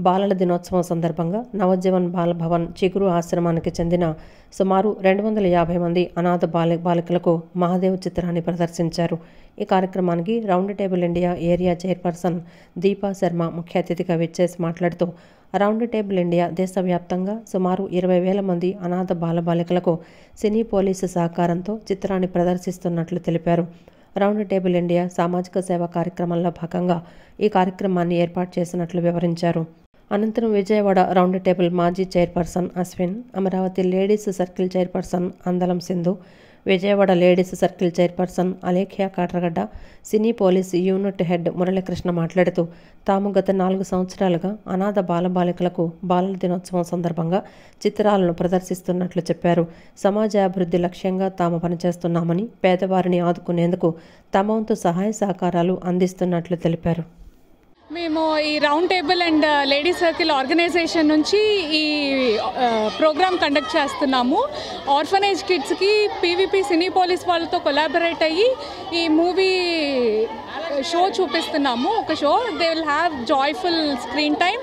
బాలల దినోత్సవం సందర్భంగా నవజీవన్ బాలభవన్ చిగురు ఆశ్రమానికి చెందిన సుమారు 250 మంది అనాథ బాలికలకు మహాదేవ్ చిత్రాన్ని ప్రదర్శించారు. ఈ కార్యక్రమానికి round Table India area chairperson Deepa Sharma ముఖ్య అతిథిగా విచ్చేసి మాట్లాడుతూ రౌండ్ టేబుల్ ఇండియా దేశవ్యాప్తంగా సుమారు 20,000 మంది అనాథ బాలబాలికలకు సినీ పోలీసు సహకారంతో చిత్రాన్ని ప్రదర్శిస్తున్నట్లు తెలిపారు. రౌండ్ టేబుల్ ఇండియా సామాజిక సేవా కార్యక్రమంలో భాగంగా ఈ కార్యక్రమాన్ని ఏర్పాటు చేసినట్లు వివరించారు. అనంతరం విజయవాడ రౌండ్ టేబుల్ మాజీ chairperson Ashwin, Amaravati Ladies Circle chairperson Andalam Sindhu, Vijayawada Ladies Circle chairperson Alekhya Katragadda, cine police unit head Muralikrishna మాట్లాడుతూ తాము గత 4 సంవత్సరాలుగా అనాథ బాలబాలికలకు బాలల దినోత్సవం సందర్భంగా చిత్రాలను ప్రదర్శిస్తున్నట్లు చెప్పారు. సమాజాభివృద్ధి లక్ష్యంగా తాము పనిచేస్తున్నామని, పేదవారిని ఆదుకునేందుకు తమ వంతు సహాయ సహకారాలు అందిస్తున్నట్లు తెలిపారు. మేము ఈ round table and lady circle organisation నుంచి ఈ ప్రోగ్రామ్ కండక్ట్ చేస్తున్నాము. ఆర్ఫనేజ్ కిడ్స్కి పీవీపీ సినీ పోలీస్ వాళ్ళతో కొలాబరేట్ అయ్యి ఈ మూవీ షో చూపిస్తున్నాము. ఒక show they will have joyful screen time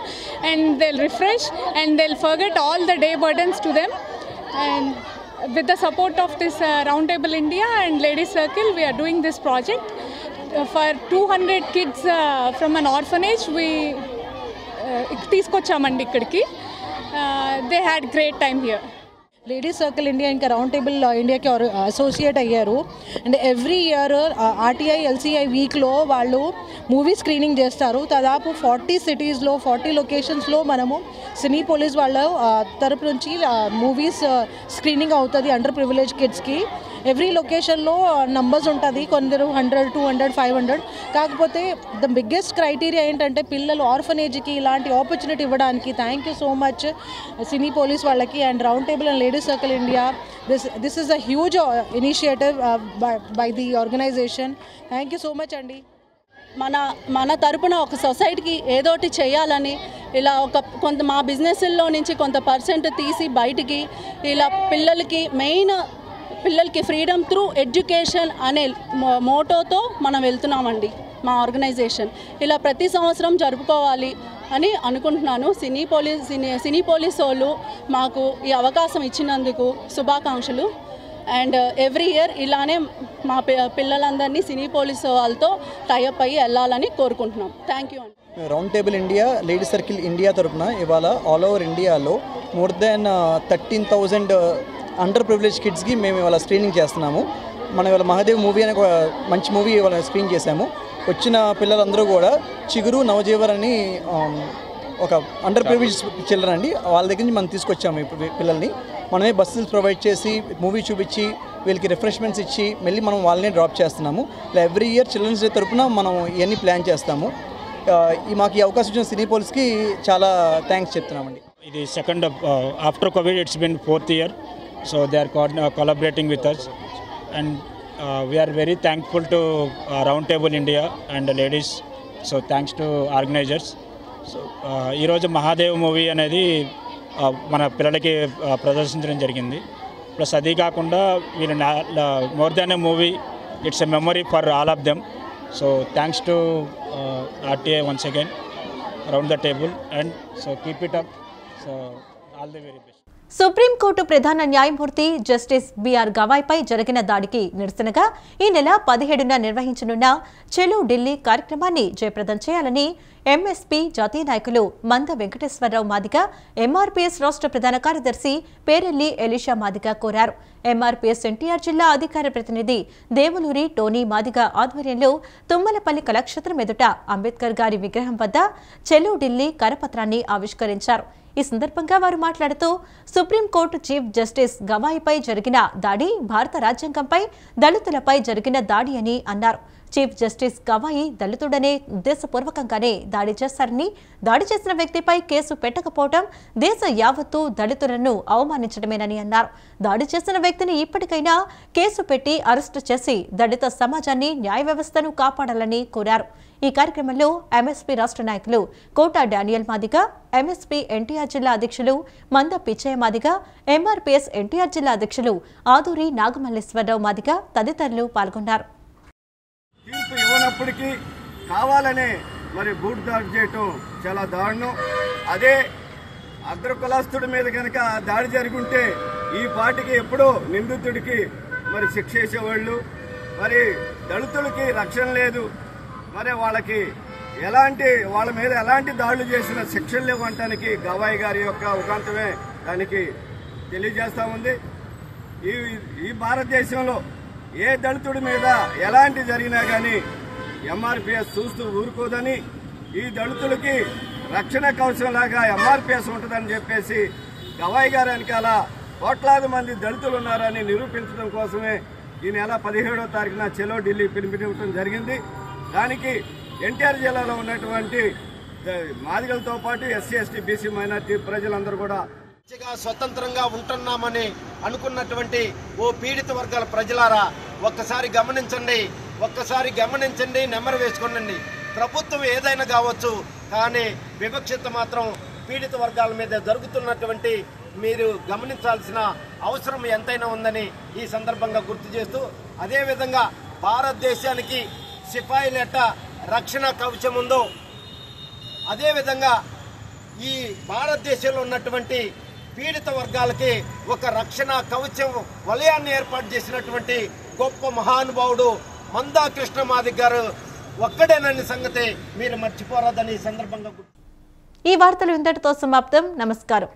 and they will refresh and they will forget all the day burdens to them. And with the support of this Round Table India and Ladies Circle, we are doing this project for 200 kids from an orphanage. We తీసుకొచ్చామండి ఇక్కడికి. They had great time here. Ladies Circle India ఇంకా round table ఇండియాకి associate అయ్యారు. And every year RTI ఎల్సీఐ వీక్లో వాళ్ళు movie screening చేస్తారు. దాదాపు 40 సిటీస్లో 40 లొకేషన్స్లో మనము సినీ పోలీస్ వాళ్ళ తరపు నుంచి మూవీస్ స్క్రీనింగ్ అవుతుంది అండర్ ప్రివిలేజ్ కిడ్స్కి. ఎవ్రీ లొకేషన్లో నంబర్స్ ఉంటుంది, కొందరు 100, 200, 500. కాకపోతే ద బిగ్గెస్ట్ క్రైటీరియా ఏంటంటే పిల్లలు ఆర్ఫనేజ్కి ఇలాంటి ఆపర్చునిటీ ఇవ్వడానికి. Thank you so much cine police వాళ్ళకి and Round table and Ladies Circle India. This is a huge initiative by the organisation. Thank you so much అండి. మన తరపున ఒక సొసైటీకి ఏదోటి చేయాలని ఇలా కొంత మా బిజినెస్లో నుంచి కొంత పర్సెంట్ తీసి బయటికి ఇలా పిల్లలకి ఫ్రీడమ్ త్రూ ఎడ్యుకేషన్ అనే మోటోతో మనం వెళ్తున్నామండి. మా ఆర్గనైజేషన్ ఇలా ప్రతి సంవత్సరం జరుపుకోవాలి అని అనుకుంటున్నాను. సినీ పోలీస్ వాళ్ళు మాకు ఈ అవకాశం ఇచ్చినందుకు శుభాకాంక్షలు. అండ్ ఎవ్రీ ఇయర్ ఇలానే మా పిల్లలందరినీ సినీ పోలీస్ వాళ్ళతో టైఅప్ అయ్యి వెళ్ళాలని కోరుకుంటున్నాం. థ్యాంక్ యూ అండి. Round Table India Ladies Circle India తరఫున ఇవాళ ఆల్ ఓవర్ ఇండియాలో మోర్ దెన్ 13,000 అండర్ ప్రివిలేజ్ కిడ్స్కి మేము ఇవాళ స్క్రీనింగ్ చేస్తున్నాము. మనం ఇవాళ మహాదేవ్ మూవీ అనే ఒక మంచి మూవీ ఇవాళ స్క్రీన్ చేశాము. వచ్చిన పిల్లలందరూ కూడా చిగురు నవజీవన్ అని ఒక అండర్ ప్రివిలేజ్ చిల్డ్రన్ అండి, వాళ్ళ దగ్గర నుంచి మనం తీసుకొచ్చాము ఇప్పుడు పిల్లల్ని. మనమే బస్సులు ప్రొవైడ్ చేసి మూవీ చూపించి వీళ్ళకి రిఫ్రెష్మెంట్స్ ఇచ్చి మళ్ళీ మనం వాళ్ళని డ్రాప్ చేస్తున్నాము. ఇలా ఎవ్రీ ఇయర్ చిల్డ్రన్స్ డే తరఫున మనం ఇవన్నీ ప్లాన్ చేస్తాము. మాకు ఈ అవకాశం ఇచ్చిన సినీ పోలీస్కి చాలా థ్యాంక్స్ చెప్తున్నామండి. ఇది second after Covid it's been 4th year, so they are collaborating with us and we are very thankful to Round Table India and ladies, so thanks to organizers. So ఈరోజు Mahadev movie అనేది మన పిల్లలకి ప్రదర్శించడం జరిగింది. Plus అది కాకుండా వీళ్ళు more than A movie, it's a memory for all of them. So thanks to RTI once again, round the table and so keep it up. So all the very best. Supreme court ప్రధాన న్యాయమూర్తి justice BR గవాయ్పై జరిగిన దాడికి నిరసనగా ఈ నెల 17న నిర్వహించనున్న చెలో ఢిల్లీ కార్యక్రమాన్ని జయప్రదం చేయాలని ఎంఎస్పీ జాతీయ నాయకులు మంద వెంకటేశ్వరరావు మాదిగ, ఎంఆర్పీఎస్ రాష్ట్ర ప్రధాన కార్యదర్శి పేరెల్లి ఎలీషా మాదిగ కోరారు. ఎంఆర్పీఎస్ ఎన్టీఆర్ జిల్లా అధికార ప్రతినిధి దేవులూరి టోనీ మాదిగ ఆధ్వర్యంలో తుమ్మలపల్లి కళాక్షేత్రం ఎదుట అంబేద్కర్ గారి విగ్రహం వద్ద చెలో ఢిల్లీ కరపత్రాన్ని ఆవిష్కరించారు. ఈ సందర్భంగా వారు మాట్లాడుతూ సుప్రీంకోర్టు చీఫ్ జస్టిస్ గవాయ్పై జరిగిన దాడి భారత రాజ్యాంగంపై, దళితులపై జరిగిన దాడి అని అన్నారు. చీఫ్ జస్టిస్ గవాయి దళితుడనే ఉద్దేశపూర్వకంగానే దాడి చేశారని, దాడి చేసిన వ్యక్తిపై కేసు పెట్టకపోవడం దేశ యావత్తు దళితులను అవమానించడమేనని అన్నారు. దాడి చేసిన వ్యక్తిని ఇప్పటికైనా కేసు పెట్టి అరెస్టు చేసి దళిత సమాజాన్ని, న్యాయ వ్యవస్థను కాపాడాలని కోరారు. ఈ కార్యక్రమంలో ఎంఎస్పీ రాష్ట్ర నాయకులు కోట డానియల్ మాదిగ, ఎంఎస్పీ ఎన్టీఆర్ జిల్లా అధ్యక్షులు మంద పిచ్చయ్య మాదిగ, ఎంఆర్పీఎస్ ఎన్టీఆర్ జిల్లా అధ్యక్షులు ఆదూరి నాగమల్లేశ్వరరావు మాదిగ తదితరులు పాల్గొన్నారు. తీర్పు ఇవ్వనప్పటికీ కావాలనే మరి బూట్ దాడి చేయటం చాలా దారుణం. అదే అగ్ర కులస్తుడి మీద కనుక దాడి జరుగుంటే ఈ పార్టీకి ఎప్పుడో నిందితుడికి మరి శిక్ష వేసేవాళ్ళు. మరి దళితులకి రక్షణ లేదు, మరి వాళ్ళ మీద ఎలాంటి దాడులు చేసిన శిక్షలు లేవంటానికి గవాయి గారి యొక్క ఉదాంతమే దానికి తెలియజేస్తూ ఉంది. ఈ భారతదేశంలో ఏ దళితుడి మీద ఎలాంటి జరిగినా కానీ ఎంఆర్పీఎస్ చూస్తూ ఊరుకోదని, ఈ దళితులకి రక్షణ కవచంలాగా ఎంఆర్పీఎస్ ఉంటుందని చెప్పేసి గవాయి గారి వెనకాల కోట్లాది మంది దళితులు ఉన్నారని నిరూపించడం కోసమే ఈ నెల 17వ తారీఖున చెలో ఢిల్లీ పిలుపునివ్వడం జరిగింది. దానికి ఎన్టీఆర్ జిల్లాలో ఉన్నటువంటి మాదిగలతో పాటు ఎస్సీ, ఎస్టీ, బీసీ మైనార్టీ ప్రజలందరూ కూడా స్వతంత్రంగా ఉంటున్నామని అనుకున్నటువంటి ఓ పీడిత వర్గాల ప్రజలారా ఒక్కసారి గమనించండి, నెమరు వేసుకోండి. ప్రభుత్వం ఏదైనా కావచ్చు, కానీ వివక్షత మాత్రం పీడిత వర్గాల మీద జరుగుతున్నటువంటి మీరు గమనించాల్సిన అవసరం ఎంతైనా ఉందని ఈ సందర్భంగా గుర్తు చేస్తూ, అదేవిధంగా భారతదేశానికి సిపాయిల రక్షణ కవచం ఉందో అదేవిధంగా ఈ భారతదేశంలో ఉన్నటువంటి పీడిత వర్గాలకి ఒక రక్షణ కవచం వలయాన్ని ఏర్పాటు చేసినటువంటి గొప్ప మహానుభావుడు మందా కృష్ణ మాదిగ గారు ఒక్కడేనని సంగతి మీరు మర్చిపోరాదని ఈ సందర్భంగా ఈ వార్తలు ఇంతటితో సమాప్తం. నమస్కారం.